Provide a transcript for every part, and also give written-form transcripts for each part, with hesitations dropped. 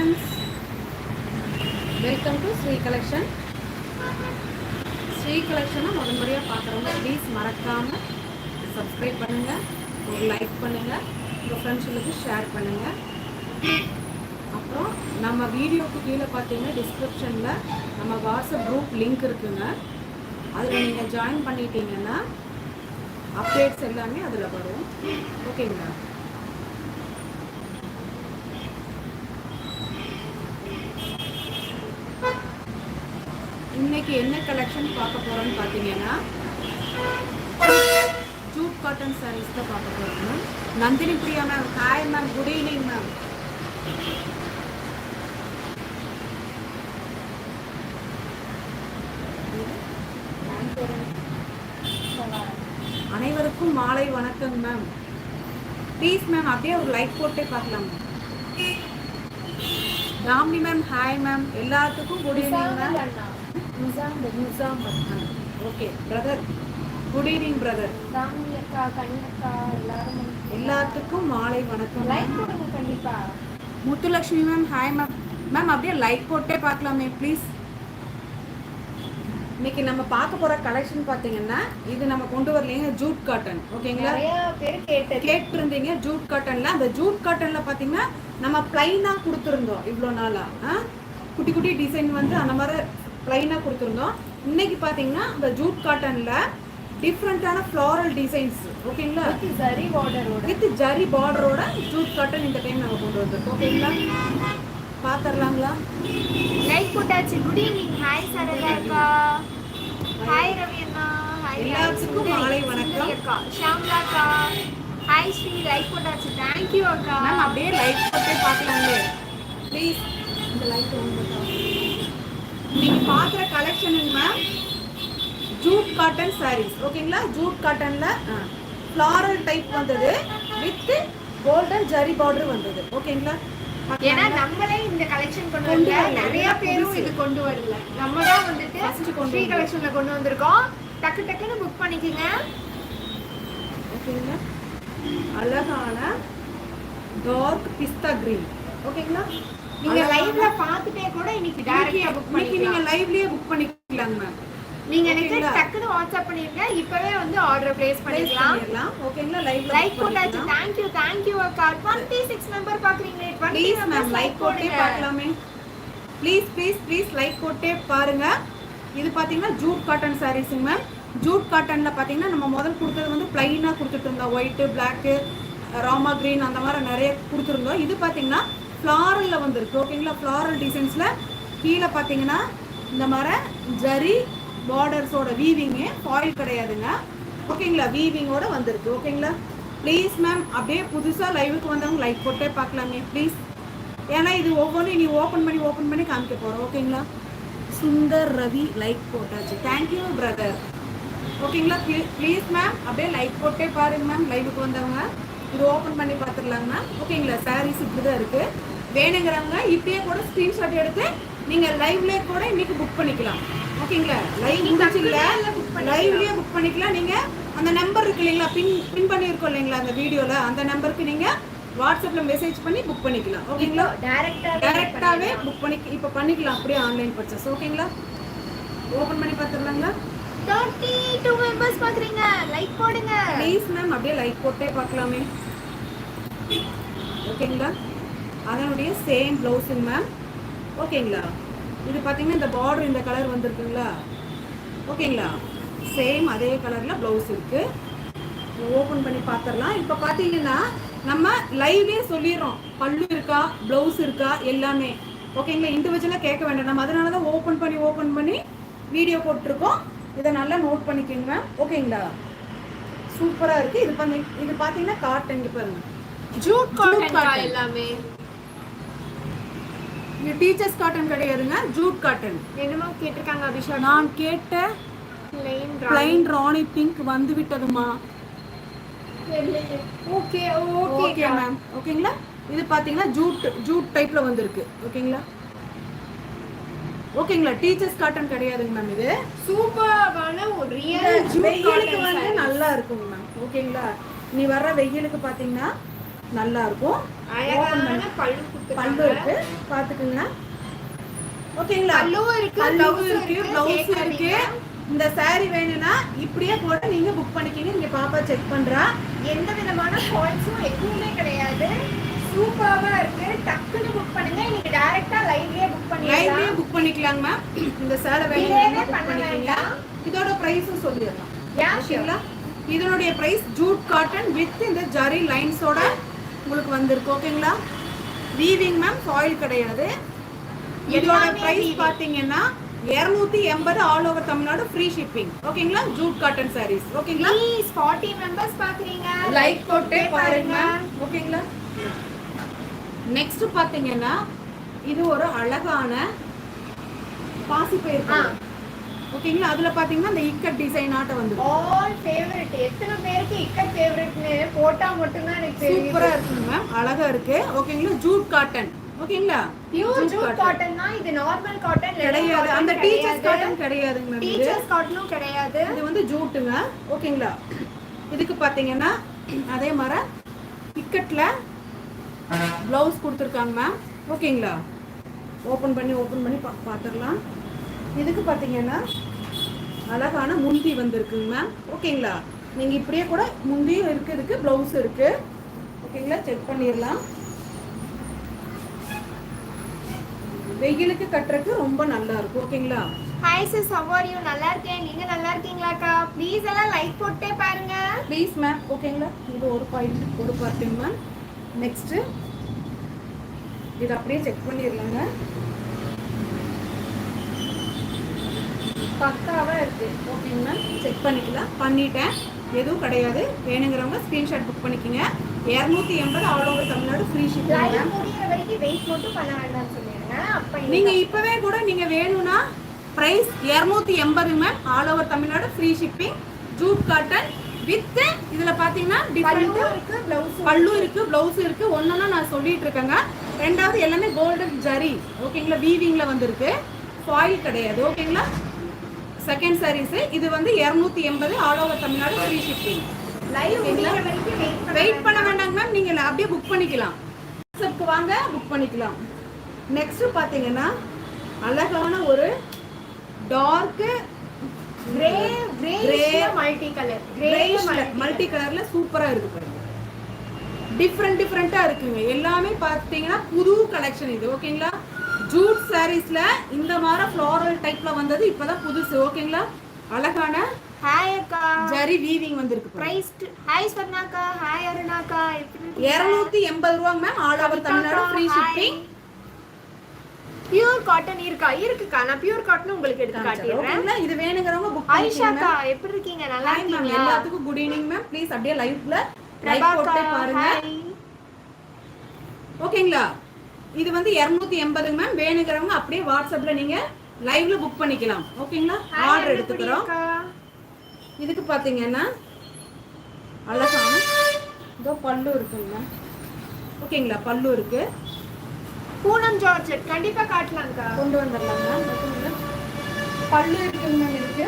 Friends, welcome to Sri collection. Sri கலெக்ஷனை முதன்முறையாக பார்க்குறவங்க ப்ளீஸ் மறக்காமல் சப்ஸ்கிரைப் பண்ணுங்கள், ஒரு லைக் பண்ணுங்கள், உங்கள் ஃப்ரெண்ட்ஸுகளுக்கு ஷேர் பண்ணுங்கள். அப்புறம் நம்ம வீடியோக்கு கீழே பார்த்தீங்கன்னா டிஸ்கிரிப்ஷனில் நம்ம வாட்ஸ்அப் குரூப் லிங்க் இருக்குங்க. அதில் நீங்கள் ஜாயின் பண்ணிட்டீங்கன்னா அப்டேட்ஸ் எல்லாமே அதில் வரும். ஓகேங்களா? இன்னைக்கு என்ன கலெக்ஷன் பார்க்க போகிறோம்னு பார்த்தீங்கன்னா ஜூட் காட்டன் சாரீஸ் தான் பார்க்க போகிறோம் ma'am. Nandini Priya ma'am, hi ma'am, good evening ma'am. அனைவருக்கும் மாலை வணக்கம் மேம். ப்ளீஸ் மேம் அப்படியே ஒரு லைக் போட்டே பார்க்கலாம் ma'am. Ramni ma'am, hi ma'am. எல்லாத்துக்கும் good evening ma'am. Okay brother, good evening brother. எல்லாத்துக்கும் மாலை வணக்கம். கண்டிப்பா. Muthulakshmi ma'am, hi ma'am. Ma'am அப்படியே லைக் போட்டே பார்க்கலாமே ப்ளீஸ். இன்னைக்கு நம்ம பார்க்க போற கலெக்ஷன் பாத்தீங்கன்னா இது நம்ம கொண்டு வரலீங்க ஜூட் காட்டன். ஓகேங்களா? கேட்டிருந்தீங்க ஜூட் காட்டன்ல. அந்த ஜூட் காட்டன்ல பாத்தீங்கன்னா நம்ம பிளைனா கொடுத்துருந்தோம் இவ்வளோ நாளா. குட்டி குட்டி டிசைன் வந்து அந்த மாதிரி பிளைனா கொடுத்துருந்தோம். இன்னைக்கு பாத்தீங்கன்னா இந்த ஜூட் காட்டன்ல டிஃப்ரெண்டான ஃப்ளாரல் டிசைன்ஸ். ஓகேங்களா? வித் ஜரி பார்டரோட ஜூட் காட்டன் இந்த டைம் நம்ம கொண்டு வந்திருக்கோம். ஓகேங்களா? பாத்துறலாங்களா? லைக் போட்டாச்சு. Good evening. ஹாய் சரதா அக்கா, ஹாய் ரவி அண்ணா, ஹாய் எல்லாத்துக்கும் மாலை வணக்கம் அக்கா. ஷாம்லா அக்கா, ஹாய் ஸ்ரீ. லைக் போட்டாச்சு. தேங்க் யூ அக்கா. மேம் அப்படியே லைக் போட்டே பார்க்கலாங்களே ப்ளீஸ். இந்த லைக் நீங்க பாக்குற கலெக்ஷனுங்க மேம் ஜூட் காட்டன் சாரீஸ். ஓகேங்களா? ஜூட் காட்டன்ல ஃப்ளாரல் டைப் வந்தது வித் கோல்டன் ஜரி பார்டர் வந்தது. ஓகேங்களா? ஏன்னா நம்மளே இந்த கலெக்ஷன் கொண்டு வரல, நிறைய பேரும் இது கொண்டு வரல. நம்ம தான் வந்துட்டு ஸ்ரீ கலெக்ஷன்ல கொண்டு வந்திருக்கோம். டக்கு டக்குன்னு புக் பண்ணிக்கங்க. ஓகேங்களா? அழகான டார்க் பிஸ்தா கிரீன். ஓகேங்களா? நீங்க லைவ்ல பார்த்துட்டே கூட இன்னைக்கு டைரக்டா புக் பண்ணிக்கலாம். நீங்க லைவ்லயே புக் பண்ணிக்கலாங்க மேம். நீங்க எனக்கு டக்குனு வாட்ஸ்அப் பண்ணிருங்க, இப்பவே வந்து ஆர்டர் பிளேஸ் பண்ணிக்கலாம். ஓகேங்களா? லைக் போட்டாச்சு. थैंक यू அக்கா. 26 மெம்பர் பாக்குறீங்களே, 20 மெம்பர் லைக் போட்டே பார்க்கலாமே. ப்ளீஸ் லைக் போட்டே பாருங்க. இது பாத்தீங்கன்னா ஜூட் காட்டன் சாரீஸ்ங்க மேம். ஜூட் காட்டன்ல பாத்தீங்கன்னா நம்ம முதல் கொடுத்தது வந்து பிளைனா கொடுத்துட்டு இருந்தோம். ஒயிட், பிளாக், ராமா கிரீன் அந்த மாதிரி நிறைய கொடுத்துருந்தோம். இது பாத்தீங்கன்னா ஃப்ளாரல்ல வந்திருக்கு. ஓகேங்களா? ஃப்ளாரல் டிசைன்ஸ்ல கீழே பாத்தீங்கன்னா இந்த மாதிரி ஜரி பார்டர்ஸோட வீவிங்கு, ஃபாயில் கிடையாதுங்க. ஓகேங்களா? வீவிங்கோட வந்திருக்கு. ஓகேங்களா? ப்ளீஸ் மேம் அப்படியே புதுசாக லைவுக்கு வந்தவங்க லைக் போட்டே பார்க்கலாமே ப்ளீஸ். ஏன்னா இது ஒவ்வொன்றும் நீ ஓப்பன் பண்ணி காமிக்க போகிறோம். ஓகேங்களா? சுந்தர் ரவி லைக் போட்டாச்சு. Thank you brother. ஓகேங்களா? ப்ளீஸ் மேம் அப்படியே லைக் போட்டே பாருங்க மேம். லைவுக்கு வந்தவங்க இது ஓப்பன் பண்ணி பார்த்துடலாங்க மேம். ஓகேங்களா? சாரீஸ் இப்படி தான் இருக்குது. வேணுங்கிறவங்க இப்பயே கூட ஸ்க்ரீன்ஷாட் எடுத்து நீங்கள் லைவ்லேயே கூட இன்னைக்கு புக் பண்ணிக்கலாம். ஓகேங்களா? லைவ்லயே புக் பண்ணிக்கலாம். நீங்க அந்த நம்பர் இருக்கு இல்லைங்களா, பின் பண்ணியிருக்கோம் இல்லைங்களா அந்த வீடியோல, அந்த நம்பருக்கு நீங்க வாட்ஸ்அப்ல மெசேஜ் பண்ணி புக் பண்ணிக்கலாம். ஓகேங்களா? டைரக்டாவே புக் பண்ணி இப்ப பண்ணிக்கலாம் அப்படியே ஆன்லைன் பர்ச்சேஸ். ஓகேங்களா? ஓபன் பண்ணி பார்த்துடலாங்களா? 32 மெம்பர்ஸ் பாக்குறீங்க, லைக் போடுங்க ப்ளீஸ் மேம். அப்படியே லைக் போட்டே பார்க்கலாமே. ஓகேங்களா? அதனுடைய சேம் பிளவுஸுங்க மேம். ஓகேங்களா? இது பார்த்தீங்கன்னா இந்த பார்டர் இந்த கலர் வந்திருக்குங்களா? ஓகேங்களா? சேம் அதே கலரில் ப்ளவுஸ் இருக்குது. ஓப்பன் பண்ணி பார்த்துடலாம். இப்போ பார்த்தீங்கன்னா நம்ம லைவ்லேயே சொல்லிடுறோம் பல்லு இருக்கா, ப்ளவுஸ் இருக்கா, எல்லாமே. ஓகேங்களா? இண்டிவிஜுவலாக கேட்க வேண்டாம். நம்ம அதனால தான் ஓப்பன் பண்ணி வீடியோ போட்டிருக்கோம். இதை நல்லா நோட் பண்ணிக்கோங்க மேம். ஓகேங்களா? சூப்பராக இருக்குது. இது பார்த்தீங்கன்னா காட்டன். இங்கே பாருங்க, ஜூட் காட்டன் எல்லாமே. இது டீச்சர்ஸ் காட்டன் கிடையாதுங்க, ஜூட் காட்டன். என்னமா கேட்டிருக்காங்க அபிஷா? நான் கேட்ட பிளைன் ராணி பிங்க் வந்து விட்டதுமா. Okay ma'am. ஓகேங்களா? இது பாத்தீங்கன்னா ஜூட் டைப்ல வந்திருக்கு. ஓகேங்களா? டீச்சர்ஸ் காட்டன் கிடையாதுங்க மேம். இது சூப்பரான ஒரு ரியல் ஜூட் காட்டன் வந்து நல்லா இருக்குங்க மேம். ஓகேங்களா? நீ வர்ற வெயிலுக்கு பாத்தீங்கன்னா நல்லா இருக்கும். அழகான பல்லு பல்லு கொடுத்துருக்காங்க. இருக்கு, பாத்துக்குங்க. ஓகேங்களா? பல்லுவும் இருக்கு, பல்லுவும் blouse இருக்கு, பிளவுஸ் இருக்கு. சேர்க்காதீங்க. இந்த saree வேணும்னா இப்படியே போட்டு நீங்க புக் பண்ணிக்கீங்க. இங்க பாப்பா செக் பண்றா. எந்த விதமான ஃபால்ஸும் எதுவுமே கிடையாது. சூப்பரா இருக்கு. டக்குன்னு புக் பண்ணுங்க. இன்னைக்கு டைரக்டா லைவ்லயே புக் லைவ்லயே பண்ணிடலாம். புக் பண்ணிக்கலாம் மேம். இந்த சேலை Delay வேணும்னா புக் பண்ண பண்ணிக்கீங்க. வேண்டாம். இதோட பிரைஸும் சொல்லிடலாம். Yeah, ஓகேங்களா? இதனுடைய பிரைஸ் ஜூட் காட்டன் வித் இந்த ஜரி லைன்ஸோட உங்களுக்கு வந்திருக்கு. ஓகேங்களா? வீவிங் மேம், ஃபாயில் கிடையாது. இதோட எல்லாமே பிரைஸ் weaving. பாத்தீங்கன்னா 280 all over Tamil Nadu free shipping. ஓகேங்களா? Jute cotton sarees. ஓகேங்களா? Please 40 members பாக்குறீங்க. லைக் போட்டு பாருங்க. ஓகேங்களா? நெக்ஸ்ட் பாத்தீங்கன்னா இது ஒரு அழகான பாசிப்பயிர் கலர். ஓகேங்களா? அதுல பாத்தீங்கன்னா இந்த இக்கட் டிசைன் ஆட்ட வந்து ஆல் ஃபேவரட். எத்தனை பேருக்கு இக்கட் ஃபேவரட்னு போட்டா மட்டும் தான் எனக்கு தெரியும். சூப்பரா இருக்குங்க மேம், அழகா இருக்கு. ஓகேங்களா? Jute cotton. ஓகேங்களா? பியூர் ஜூட் காட்டன் தான் இது. நார்மல் காட்டன் கிடையாது, அந்த டீச்சர்ஸ் காட்டன் கிடையாதுங்க மேம். இது டீச்சர்ஸ் காட்டனும் கிடையாது. இது வந்து ஜூட்டுங்க. ஓகேங்களா? இதுக்கு பாத்தீங்கன்னா அதே மாதிரி இக்கட்ல பிளவுஸ் கொடுத்துருக்காங்க மேம். ஓகேங்களா? ஓபன் பண்ணி பாத்துடலாம். இதுக்கு பாத்தீங்கன்னா அழகான முந்தி வந்திருக்குங்க மேம். ஓகேங்களா? நீங்க இப்படியே கூட முந்தியும் இருக்கு, இதுக்கு பிளவுஸ் இருக்கு. ஓகேங்களா? செக் பண்ணிடலாம். வெயிலுக்கு கட்டுறதுக்கு ரொம்ப நல்லா இருக்கும். ஓகேங்களா? Hi sis, how are you? நல்லா இருக்கேன். நீங்க நல்லா இருக்கீங்களாக்கா? ப்ளீஸ் எல்லாம் லைக் போட்டே பாருங்க. Please ma'am. ஓகேங்களா? இது ஒரு பாயிண்ட் ஒரு பார்ட்டிங் மேம். நெக்ஸ்ட் இது அப்படியே செக் பண்ணிடலாங்க. பக்காவா இருக்கு. ஓகேங்க மேம், செக் பண்ணிக்கலாம். பண்ணிட்டேன், எதுவும் கிடையாது. வேணுங்கிறவங்க ஸ்கிரீன்ஷாட் புக் பண்ணிக்கோங்க. 280 all over Tamil Nadu free shipping. Live முடியற வரைக்கும் வெயிட் மட்டும் பண்ண வேண்டாம்னு சொல்லிருங்க. அப்ப நீங்க இப்பவே கூட நீங்க வேணும்னா price 280 ma'am, all over Tamil Nadu free shipping. Jute cotton with இதுல பாத்தீங்கன்னா டிஃபரெண்ட் இருக்கு, பிளவுஸ் பல்லு இருக்கு, பிளவுஸ் இருக்கு. ஒன்னொன்னா நான் சொல்லிட்டு இருக்கேங்க. ரெண்டாவது எல்லாமே கோல்டன் ஜரி. ஓகேங்களா? வீவிங்ல வந்திருக்கு, ஃபாயில் கிடையாது. ஓகேங்களா? செகண்ட் சாரீஸ் இது வந்து 280 all over Tamil Nadu free shipping. Live முடியற வரைக்கும் வெயிட் பண்ண வேண்டாங்க மேம். நீங்க அப்படியே புக் பண்ணிக்கலாம். வாட்ஸ்அப்க்கு வாங்க, புக் பண்ணிக்கலாம். நெக்ஸ்ட் பாத்தீங்கன்னா அழகான ஒரு dark grey multi colour. Multi கலர்ல சூப்பரா இருக்கு பாருங்க. டிஃப்ரெண்டா இருக்குங்க. எல்லாமே பாத்தீங்கன்னா புது கலெக்ஷன் இது. ஓகேங்களா? ஜூட் சாரீஸ்ல இந்த மாதிரி ஃப்ளோரல் டைப்ல வந்தது இப்பதான் புதுசு. ஓகேங்களா? அழகான ஹாய் அக்கா, ஜரி வீவிங் வந்திருக்கு. பிரைஸ் ஹாய் ஸ்வர்ணாக்கா, ஹாய் அருணாக்கா. 280 ரூபாய் ma'am, all over Tamil Nadu free shipping. Pure cotton இருக்குக்கா. நான் பியூர் காட்டன் உங்களுக்கு எடுத்து காட்டிடுறேன். ஓகேங்களா? இது வேணுங்கிறவங்க புக் ஆயிஷாக்கா, எப்படி இருக்கீங்க? நல்லா இருக்கீங்களா? எல்லாத்துக்கும் குட் ஈவினிங் மேம். ப்ளீஸ் அப்படியே லைவ்ல லைக் போட்டு பாருங்க. ஓகேங்களா? இது வந்து 280 மேம். வேணுங்கிறவங்க அப்படியே வாட்ஸ்அப்ல நீங்க லைவ்ல புக் பண்ணிக்கலாம். ஓகேங்களா? ஆர்டர் எடுத்துக்கிறோம். இதுக்கு பாத்தீங்கன்னா அழகான இதோ பல்லு இருக்குங்க. ஓகேங்களா? பல்லு இருக்கு. பூனம் ஜார்ஜெட் கண்டிப்பா காட்டலாம்க்கா. கொண்டு வந்துடலாம் மேம். ஓகேங்களா? பல்லு இருக்குங்க மேம். இருக்கு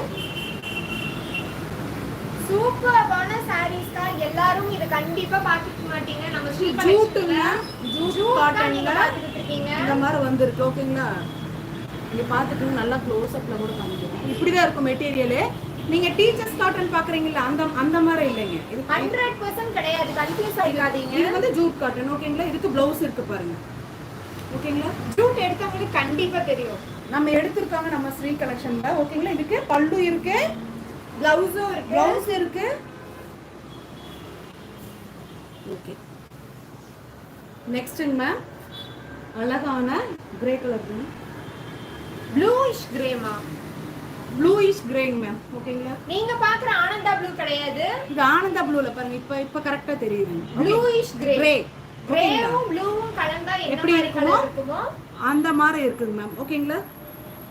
சூப்பரான சாரீஸ்க்கா. எல்லாரும் இத கண்டிப்பா பாத்துக்க மாட்டீங்க. நம்ம ஸ்ரீ ஜூட்டுங்க. ஜூட் நீங்க காட்டன்ல பாத்துட்டு இருக்கீங்க. இந்த மாதிரி வந்திருக்கு. ஓகேங்களா? இங்க பாத்துட்டு நல்லா க்ளோஸ் அப்ல கூட காமிக்கிறேன். இப்படிதான் இருக்கும் மெட்டீரியல். நீங்க டீச்சர்ஸ் காட்டன் பாக்குறீங்கல்ல, அந்த மாதிரி இல்லைங்க. இது 100% கிடையாது. கன்ஃபியூஸ் ஆகாதீங்க. இது வந்து ஜூட் காட்டன். ஓகேங்களா? இதுக்கு பிளவுஸ் இருக்கு பாருங்க. ஓகேங்களா? ஜூட் எடுத்தவங்களுக்கு கண்டிப்பா தெரியும். நம்ம எடுத்திருக்காங்க நம்ம ஸ்ரீ கலெக்ஷன்ல. ஓகேங்களா? இதுக்கு பல்லு இருக்கு, பிளவுஸ் இருக்கு. ஓகே. நெக்ஸ்ட்ங்க மேம் அழகான கிரே கலர். ப்ளூயிஷ் கிரேமா? ப்ளூயிஷ் கிரேங்க மேம். ஓகேங்களா? நீங்க பாக்குற ஆனந்தா ப்ளூ கிடையாது. இது ஆனந்தா ப்ளூல பாருங்க. இப்ப கரெக்ட்டா தெரியுது. Bluish grey. கிரே. கிரேவும் ப்ளூவும் கலந்தா எப்படி என்ன கலர் இருக்குமோ அந்த மாதிரி இருக்குங்க மேம். ஓகேங்களா?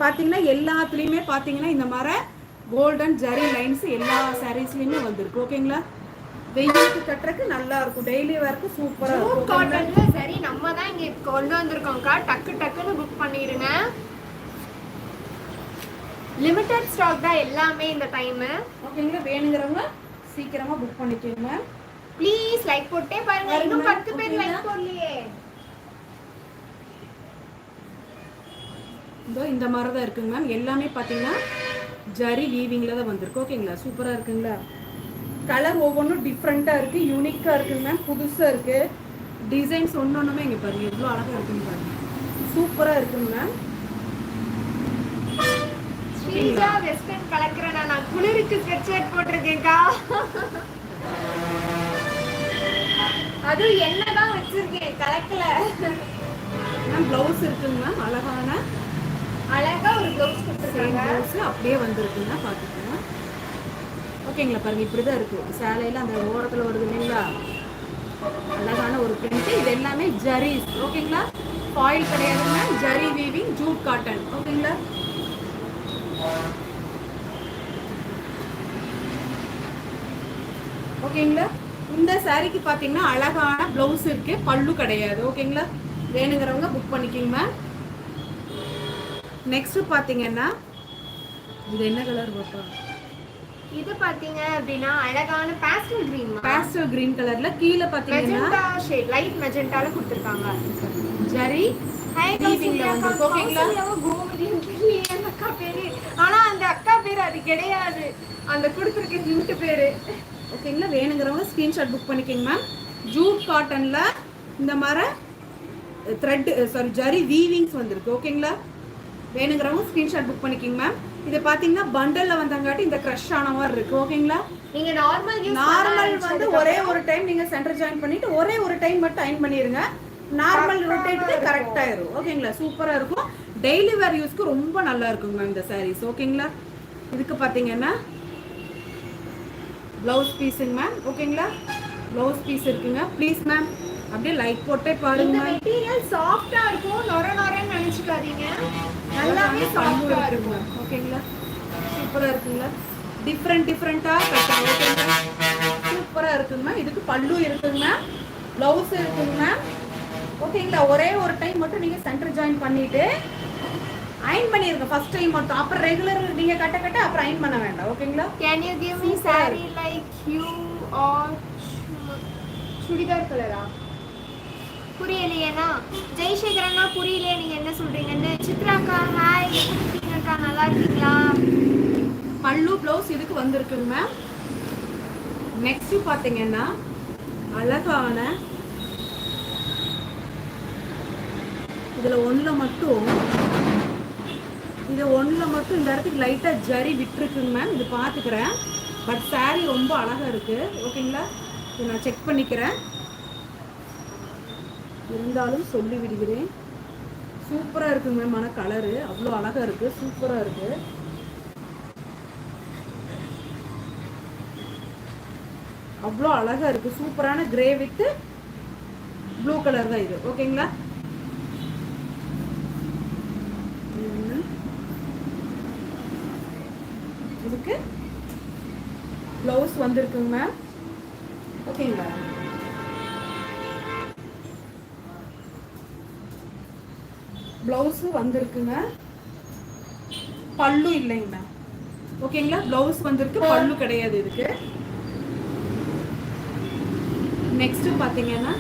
பாத்தீங்கன்னா எல்லாத்துலயுமே பாத்தீங்கன்னா இந்த மாதிரி கோல்டன் ஜரி லைன்ஸ் எல்லா சாரீஸ்லயுமே வந்திருக்கு. ஓகேங்களா? வெயிலுக்கு கட்டுறதுக்கு நல்லா இருக்கும். டெய்லி வேர்க்கு சூப்பரா இருக்கும். காட்டன்ல சரி நம்ம தான் இங்க கொண்டு வந்திருக்கோம்க்கா. டக்குன்னு புக் பண்ணிடுங்க. லிமிட்டட் ஸ்டாக் தான் எல்லாமே இந்த டைம். ஓகேங்களா? வேணுங்கிறவங்க சீக்கிரமா புக் பண்ணிக்கோங்க. ப்ளீஸ் லைக் போட்டே பாருங்க. இன்னும் 10 பேர் லைக் போடலையே. இந்த மாதிரி தான் இருக்குங்க மேம். எல்லாமே பார்த்தீங்கன்னா ஜரி வீவிங்கில் தான் வந்திருக்கு. ஓகேங்களா, சூப்பராக இருக்குங்களா. கலர் ஒவ்வொன்றும் டிஃப்ரெண்ட்டாக இருக்குது, யூனிக்காக இருக்குங்க மேம். புதுசாக இருக்குது. டிசைன்ஸ் ஒன்று ஒன்றுமே இங்கே பாருங்கள் எவ்வளோ அழகாக இருக்குன்னு பாருங்கள். சூப்பராக இருக்குங்க மேம். ஸ்ரீஜா வெஸ்டர்ன் கலக்குறேன். நான் குளிருக்கு ஸ்வெட் ஷர்ட் போட்டிருக்கேன்க்கா. அது என்னதான் வச்சிருக்கேன், கலக்கல. மேம் ப்ளவுஸ் இருக்குங்க மேம். அழகா ஒரு ப்ளவுஸ் கொடுத்துருக்காங்க. ப்ளவுஸ் அப்படியே வந்திருக்குங்க, பார்த்துக்கோங்க. ஓகேங்களா, பாருங்க இப்படி தான் இருக்குது. சேலையில் அந்த ஓரத்தில் வருது இல்லைங்களா, அழகான ஒரு பிரிண்ட். இது எல்லாமே ஜரீஸ். ஓகேங்களா, ஃபாயில் கிடையாதுங்க, ஜரி வீவிங் ஜூட் காட்டன். ஓகேங்களா, ஓகேங்களா. இந்த சாரிக்கு பார்த்தீங்கன்னா அழகான ப்ளவுஸ் இருக்கு, பல்லு கிடையாது. ஓகேங்களா, வேணுங்கிறவங்க புக் பண்ணிக்கிங்க. நெக்ஸ்ட் பார்த்தீங்கன்னா இது என்ன கலர் பாப்பா? இது பாத்தீங்க அப்படின்னா அழகான பாஸ்டல் கிரீன். பாஸ்டல் கிரீன் கலர்ல கீழே பார்த்தீங்கன்னா மெஜெண்டா ஷேட், லைட் மெஜெண்டால கொடுத்திருக்காங்க. ஜரி வீவிங்ல வந்திருக்கு. ஓகேங்களா, அந்த அக்கா பேரு, ஆனா அந்த அக்கா பேரு அது கிடையாது, அந்த கொடுத்திருக்க ஹிண்ட் பேரு. ஓகேங்களா, வேணுங்கிறவங்க ஸ்கிரீன்ஷாட் புக் பண்ணிக்கோங்க மேம். ஜூட் காட்டன்ல இந்த மாதிரி த்ரெட் ஜரி வீவிங்ஸ் வந்திருக்கு. ஓகேங்களா, வேணுங்கிறவங்க ஸ்கிரீன்ஷாட் புக் பண்ணிக்கோங்க மேம். இது பார்த்தீங்கன்னா பண்டல்ல வந்தங்காட்டி இந்த க்ரஷ் ஆன மாதிரி இருக்கு. ஓகேங்களா, நீங்க நார்மல் வந்து ஒரே ஒரு டைம் நீங்க சென்டர் ஜாயின் பண்ணிட்டு ஒரே ஒரு டைம் மட்டும் அயன் பண்ணிருங்க. நார்மல் ரொட்டேட் கரெக்ட் ஆயிரும். ஓகேங்களா, சூப்பரா இருக்கும். டெய்லி வேர் யூஸ்க்கு ரொம்ப நல்லா இருக்குங்க மேம் இந்த சாரீஸ். ஓகேங்களா, இதுக்கு பார்த்தீங்கன்னா ப்ளவுஸ் பீஸுங்க மேம். ஓகேங்களா, ப்ளவுஸ் பீஸ் இருக்குங்க. ப்ளீஸ் மேம் அப்படியே லைக் போட்டே பாருங்க. மெட்டீரியல் சாஃப்ட்டா இருக்கும், நொர நொரன்னு நினைச்சுக்காதீங்க, நல்லாவே சாஃப்ட்டா இருக்கும். ஓகேங்களா, சூப்பரா இருக்குங்களா. டிஃப்ரெண்டா கட்டணும். ஓகேங்களா, சூப்பரா இருக்குங்க மேம். இதுக்கு பல்லு இருக்குங்க மேம், ப்ளவுஸ் இருக்குங்க மேம். ஓகேங்களா, ஒரே ஒரு டைம் மட்டும் நீங்க சென்டர் ஜாயின் பண்ணிட்டு அயன் பண்ணிருங்க ஃபர்ஸ்ட் டைம் மட்டும். அப்புறம் ரெகுலர் நீங்க கட்ட அப்புறம் அயன் பண்ண வேண்டாம். ஓகேங்களா, can you give me saree like you or churidar கலரா? புரியலையேனா ஜெய்சேகரனா, புரியலையே நீங்க என்ன சொல்றீங்கன்னு. சித்ராக்கா ஹாய், எப்படி இருக்கீங்கக்கா, நல்லா இருக்கீங்களா? பல்லு ப்ளவுஸ் இதுக்கு வந்திருக்குங்க மேம். நெக்ஸ்ட் பாத்தீங்கன்னா அழகான இதுல ஒண்ணுல மட்டும் இந்த இடத்துக்கு லைட்டா ஜரி விட்டுருக்குங்க மேம். இது பாத்துக்கிறேன், பட் சாரி ரொம்ப அழகா இருக்கு. ஓகேங்களா, இது நான் செக் பண்ணிக்கிறேன், இருந்தாலும் சொல்லி விடுகிறேன். சூப்பரா இருக்குங்க மேம். ஆனா கலரு அவ்வளோ அழகா இருக்கு, சூப்பரா இருக்கு. அவ்வளோ அழகா இருக்கு, சூப்பரான கிரே வித் ப்ளூ கலர் தான் இது. ஓகேங்களா, இதுக்கு ப்ளவுஸ் வந்திருக்குங்க மேம். ஓகேங்களா, ப்ளவுஸ் வந்திருக்குங்க, பல்லு இல்லைங்க மேம். ஓகேங்களா, ப்ளவுஸ் வந்திருக்கு, பல்லு கிடையாது இதுக்கு. நெக்ஸ்ட் பாத்தீங்கன்னா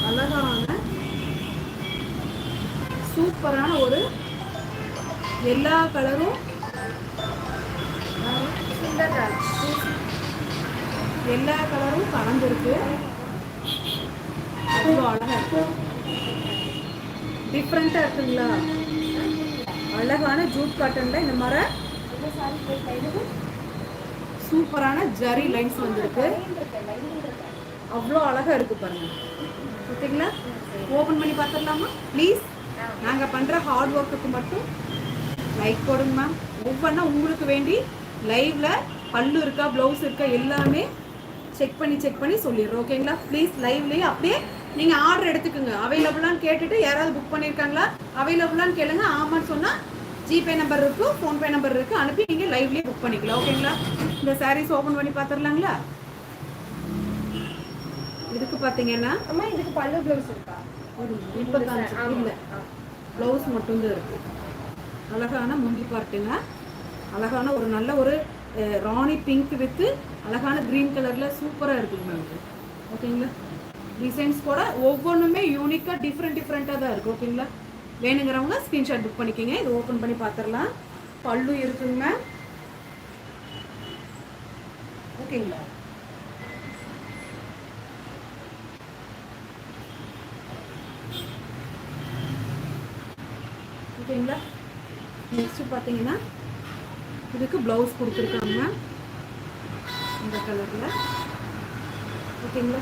அழகான சூப்பரான ஒரு எல்லா கலரும் கலந்துருக்கு. அவ்வளோ அழகா இருக்கு, டிஃப்ரெண்டா இருக்குங்களா. அழகான ஜூட் காட்டன்ல இந்த மாதிரி சூப்பரான ஜரி லைன்ஸ் வந்திருக்கு. அவ்வளோ அழகா இருக்கு பாருங்க. ஓகேங்களா, ஓபன் பண்ணி பார்த்துடலாமா ப்ளீஸ்? நாங்க பண்ற ஹார்ட் ஒர்க்குக்கு மட்டும் லைக் போடுங்க மேம். ஒவ்வொன்றா உங்களுக்கு வேண்டி லைவ்ல பல்லு இருக்கா ப்ளவுஸ் இருக்கா எல்லாமே செக் பண்ணி சொல்லிடுறோம். ஓகேங்களா, ப்ளீஸ் லைவ்லேயே அப்படியே நீங்கள் ஆர்டர் எடுத்துக்கோங்க. அவைலபிளான்னு கேட்டுட்டு யாராவது புக் பண்ணியிருக்காங்களா அவைலபிளான்னு கேளுங்க. ஆமான்னு சொன்னால் ஜிபே நம்பர் இருக்கு, ஃபோன்பே நம்பர் இருக்கு, அனுப்பி நீங்கள் லைவ்லேயே புக் பண்ணிக்கலாம். ஓகேங்களா, இந்த சாரீஸ் ஓப்பன் பண்ணி பார்த்துடலாங்களா? இதுக்கு பார்த்தீங்கன்னா அம்மா இதுக்கு பல்லு ப்ளவுஸ் இருக்கா? இப்போ இல்லை, ப்ளவுஸ் மட்டும்தான் இருக்கு. அழகான முந்தி பார்ட்டுங்க, அழகான ஒரு நல்ல ஒரு ராணி பிங்க் வித் அழகான க்ரீன் கலரில் சூப்பராக இருக்குங்க மேம் இது. ஓகேங்களா, டிசைன்ஸ் கூட ஒவ்வொன்றுமே யூனிக்காக டிஃப்ரெண்ட்டாக தான் இருக்குது. ஓகேங்களா, வேணுங்கிறவங்க ஸ்க்ரீன்ஷாட் புக் பண்ணிக்கோங்க. இது ஓப்பன் பண்ணி பார்த்துடலாம். பல்லு இருக்குங்க மேம். ஓகேங்களா, ஓகேங்களா. நெக்ஸ்ட் பார்த்தீங்கன்னா இதுக்கு ப்ளவுஸ் கொடுத்துருக்காங்க இந்த கலரில். ஓகேங்களா,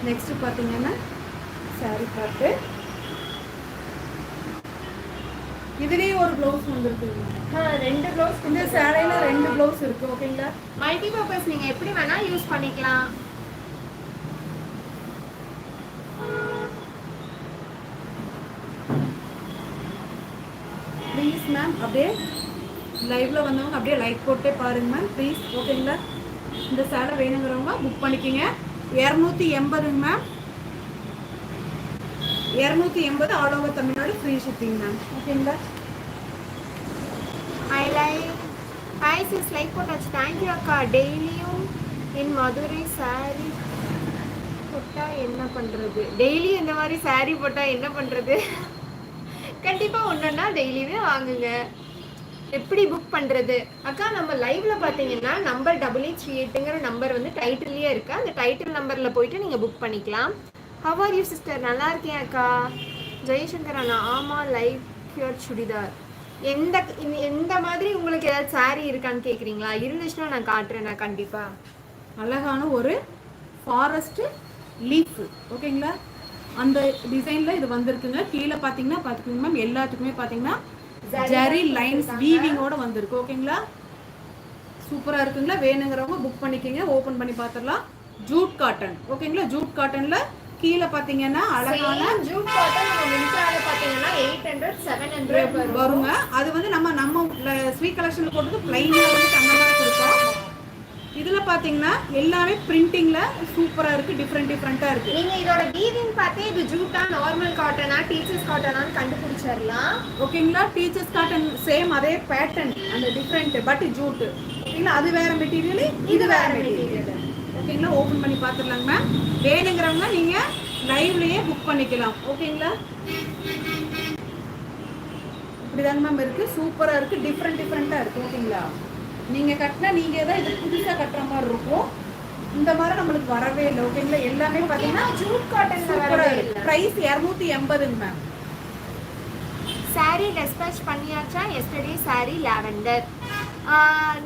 நெக்ஸ்ட் பார்த்தீங்கன்னா சாரி பார்ட்டு. இதுலேயே ஒரு ப்ளவுஸ் வந்துருக்குங்க. 2 ப்ளவுஸ் இந்த சேலையில் 2 ப்ளவுஸ் இருக்குது. ஓகேங்களா, மல்டி பர்பஸ் நீங்கள் எப்படி வேணால் யூஸ் பண்ணிக்கலாம். ப்ளீஸ் மேம் அப்படியே லைவ்ல வந்தவங்க அப்படியே லைக் போட்டே பாருங்க மேம் ப்ளீஸ். ஓகேங்களா, இந்த சேலை வேணுங்கிறவங்க புக் பண்ணிக்கோங்க. 280 ma'am, 280 all over Tamil Nadu free shipping ma'am. ஓகேங்களா, I like hi sis like போட்டாச்சு. தேங்க்யூ அக்கா. டெய்லியும் என் மதுரை சாரி போட்டால் என்ன பண்ணுறது? டெய்லியும் இந்த மாதிரி சாரி போட்டால் என்ன பண்ணுறது? கண்டிப்பாக ஒன்றுன்னா டெய்லியுமே வாங்குங்க. எப்படி புக் பண்ணுறது அக்கா? நம்ம லைவ்ல பார்த்தீங்கன்னா நம்பர் 8838ங்கிற நம்பர் வந்து டைட்டில்லையே இருக்கு. அந்த டைட்டில் நம்பரில் போயிட்டு நீங்கள் புக் பண்ணிக்கலாம். How are you sister? நல்லா இருக்கேன் அக்கா. ஜெயசங்கர் அண்ணா ஆமாம் லைக் யுவர் சுடிதார். எந்த மாதிரி உங்களுக்கு ஏதாவது சாரி இருக்கான்னு கேட்குறீங்களா? இருந்துச்சுன்னா நான் காட்டுறேன். நான் கண்டிப்பாக அழகான ஒரு ஃபாரஸ்ட் லீஃப். ஓகேங்களா, அந்த டிசைனில் இது வந்திருக்குங்க. கீழே பார்த்தீங்கன்னா பார்த்துக்கோங்க மேம், எல்லாத்துக்குமே பார்த்தீங்கன்னா ஜரி லைன்ஸ் வீவிங்கோட வந்திருக்கு. ஓகேங்களா, சூப்பராக இருக்குங்களா. வேணுங்கிறவங்க புக் பண்ணிக்கோங்க. ஓப்பன் பண்ணி பார்த்துடலாம். Jude cotton. ஓகேங்களா, ஜூட் காட்டனில் கீழே பார்த்தீங்கன்னா அழகான ஜூட் காட்டன் நம்ம மின்சார பார்த்தீங்கன்னா 800 700 வருங்க. அது வந்து நம்ம ஸ்ரீ கலெக்ஷனில் போட்டது பிளைனாக வந்து கண்ணமாக கொடுத்தோம். இதில் பார்த்தீங்கன்னா எல்லாமே பிரிண்டிங்கில் சூப்பராக இருக்குது, டிஃப்ரெண்ட்டாக இருக்குது. நீங்கள் இதோட வீவிங் பார்த்தே இது ஜூட்டா நார்மல் காட்டனா டீச்சர்ஸ் காட்டனான்னு கண்டுபிடிச்சிடலாம். ஓகேங்களா, டீச்சர்ஸ் காட்டன் சேம் அதே பேட்டர்ன், அந்த டிஃப்ரெண்ட் பட் ஜூட்டு. ஓகேங்களா, அது வேற மெட்டீரியல், இது வேற மெட்டீரியல். ஓகேங்களா, ஓப்பன் பண்ணி பார்த்துடலாங்க மேம். வேணுங்கிறவங்க நீங்கள் லைவ்லேயே புக் பண்ணிக்கலாம். ஓகேங்களா, இப்படிதாங்க மேம் இருக்குது. சூப்பராக இருக்குது, டிஃப்ரெண்ட்டாக இருக்குது. ஓகேங்களா, நீங்கள் கட்டினா நீங்கள் தான் இது புதுசாக கட்டுற மாதிரி இருக்கும். இந்த மாதிரி நம்மளுக்கு வரவே இல்லை. ஓகேங்களா, எல்லாமே பார்த்தீங்கன்னா ஜூட் காட்டன் சூப்பராக இருக்குது. Price 280 ma'am. சாரி டெஸ்பேச் பண்ணியாச்சா? Yesterday sari lavender.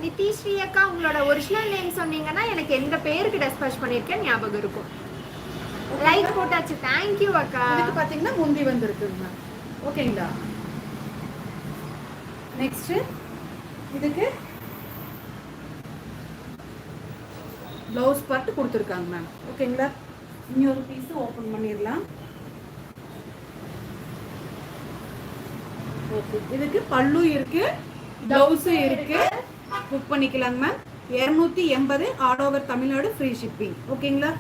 நிதிஸ்ரீ அக்கா உங்களோட ஒரிஜினல் நேம் சொன்னீங்கன்னா எனக்கு எந்த பேருக்கு டெஸ்பேச் பண்ணியிருக்கேன் ஞாபகம் இருக்கும். லைக் போட்டாச்சு. தேங்க்யூ அக்கா. இதுக்கு பார்த்தீங்கன்னா முந்தி வந்திருக்குங்க மேம். ஓகேங்களா, நெக்ஸ்ட் இதுக்கு ப்ளவுஸ் பார்ட் கொடுத்துருக்காங்க மேம். ஓகேங்களா, இன்னொரு பீஸ் ஓப்பன் பண்ணிடலாம். ஓகே, இதுக்கு பல்லு இருக்கு, ப்ளவுஸும் இருக்கு. புக் பண்ணிக்கலாங்க ma'am. 280 all over Tamil Nadu free shipping. ஓகேங்களா,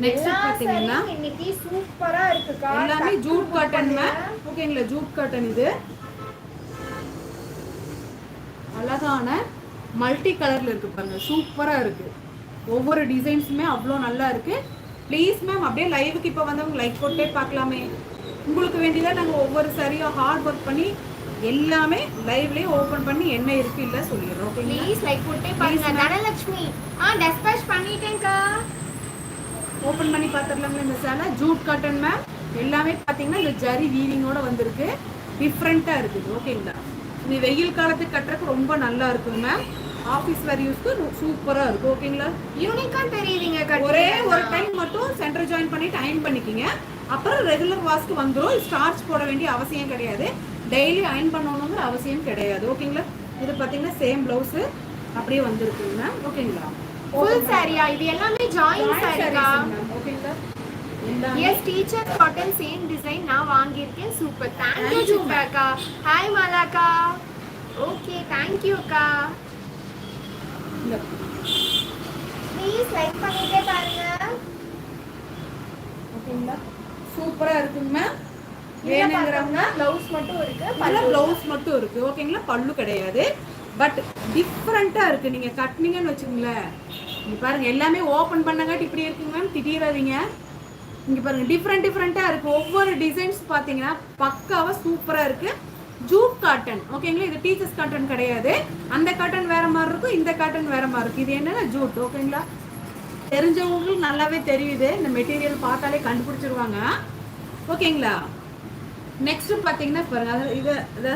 நெக்ஸ்ட் பார்த்தீங்கன்னா இன்னைக்கு சூப்பரா இருக்குக்கா. எல்லாமே ஜூட் காட்டன் மேம். ஓகேங்களா, ஜூட் காட்டன். இது அழகான மல்டி கலர்ல இருக்கு பாருங்க, சூப்பரா இருக்கு. ஒவ்வொரு டிசைன்ஸுமே அவ்வளோ நல்லா இருக்கு. ப்ளீஸ் மேம் அப்படியே லைவுக்கு இப்போ வந்தவங்க லைக் போட்டே பார்க்கலாமே. உங்களுக்கு வேண்டியதாக நாங்கள் ஒவ்வொரு சரியாக ஹார்ட் ஒர்க் பண்ணி எல்லாமே லைவ்லேயே ஓப்பன் பண்ணி என்ன இருக்கு இல்லை சொல்லிடுறோம். ஓகே, ப்ளீஸ் லைக் போட்டே பாருங்க. தனலட்சுமி டெஸ்பேச் பண்ணிட்டேன்க்கா. ஓப்பன் பண்ணி பார்த்துடலாங்களா. இந்த சேலை ஜூட் காட்டன் மேம். எல்லாமே பார்த்தீங்கன்னா இந்த ஜரி வீவிங்கோட வந்திருக்கு, டிஃப்ரெண்ட்டாக இருக்குது. ஓகேங்களா, நீ வெயில் காலத்துக்கு கட்டுறதுக்கு ரொம்ப நல்லா இருக்குங்க மேம். ஆஃபீஸ் வேர் யூஸ்க்கு சூப்பராக இருக்கும். ஓகேங்களா, யூனிக்கா தெரியுதுங்க. ஒரே ஒரு டைம் மட்டும் சென்டர் ஜாயின் பண்ணிட்டு அயன் பண்ணிக்கிங்க. அப்புறம் ரெகுலர் வாஷ்க்கு வந்துடும். ஸ்டார்ச் போட வேண்டிய அவசியம் கிடையாது. டெய்லி அயன் பண்ணணுங்கிற அவசியம் கிடையாது. ஓகேங்களா, இது பார்த்தீங்கன்னா சேம் ப்ளவுஸு அப்படியே வந்திருக்குங்க மேம். ஓகேங்களா, ஃபுல் சாரியா? இது எல்லாமே ஜாயின் சாரிக்கா. ஓகேங்களா, yes teacher cotton same design நான் வாங்கியிருக்கேன். சூப்பர், தேங்க்யூ சுப்ராக்கா. ஹாய் மாலாக்கா. ஓகே, தேங்க்யூ அக்கா. ப்ளீஸ் லைக் பண்ணிட்டே பாருங்க. ஓகேங்களா, சூப்பரா இருக்குங்க மேம். வேணுங்கிறவங்க ப்ளவுஸ் மட்டும் இருக்கு, ப்ளவுஸ் மட்டும் இருக்கு. ஓகேங்களா, பல்லு கிடையாது. பட் டிஃப்ரெண்டா இருக்கு. நீங்க கட்டினீங்கன்னு வச்சுக்கோங்களேன், இங்க பாருங்க எல்லாமே ஓபன் பண்ணங்காட்டி இப்படி இருக்குங்க மேம், திட்டிடாதீங்க. இங்க பாருங்க டிஃப்ரெண்டா இருக்கு. ஒவ்வொரு டிசைன்ஸ் பாத்தீங்கன்னா பக்காவா சூப்பரா இருக்கு. ஜூட் காட்டன் ஓகேங்களா. இது டீச்சர்ஸ் காட்டன் கிடையாது. அந்த காட்டன் வேற மாதிரி இருக்கும், இந்த காட்டன் வேற மாதிரி இருக்கும். இது என்னன்னா ஜூட் ஓகேங்களா. தெரிஞ்சவங்களுக்கு நல்லாவே தெரியுது, இந்த மெட்டீரியல் பார்த்தாலே கண்டுபிடிச்சிருவாங்க ஓகேங்களா. நெக்ஸ்ட் பாத்தீங்கன்னா பாருங்க, இது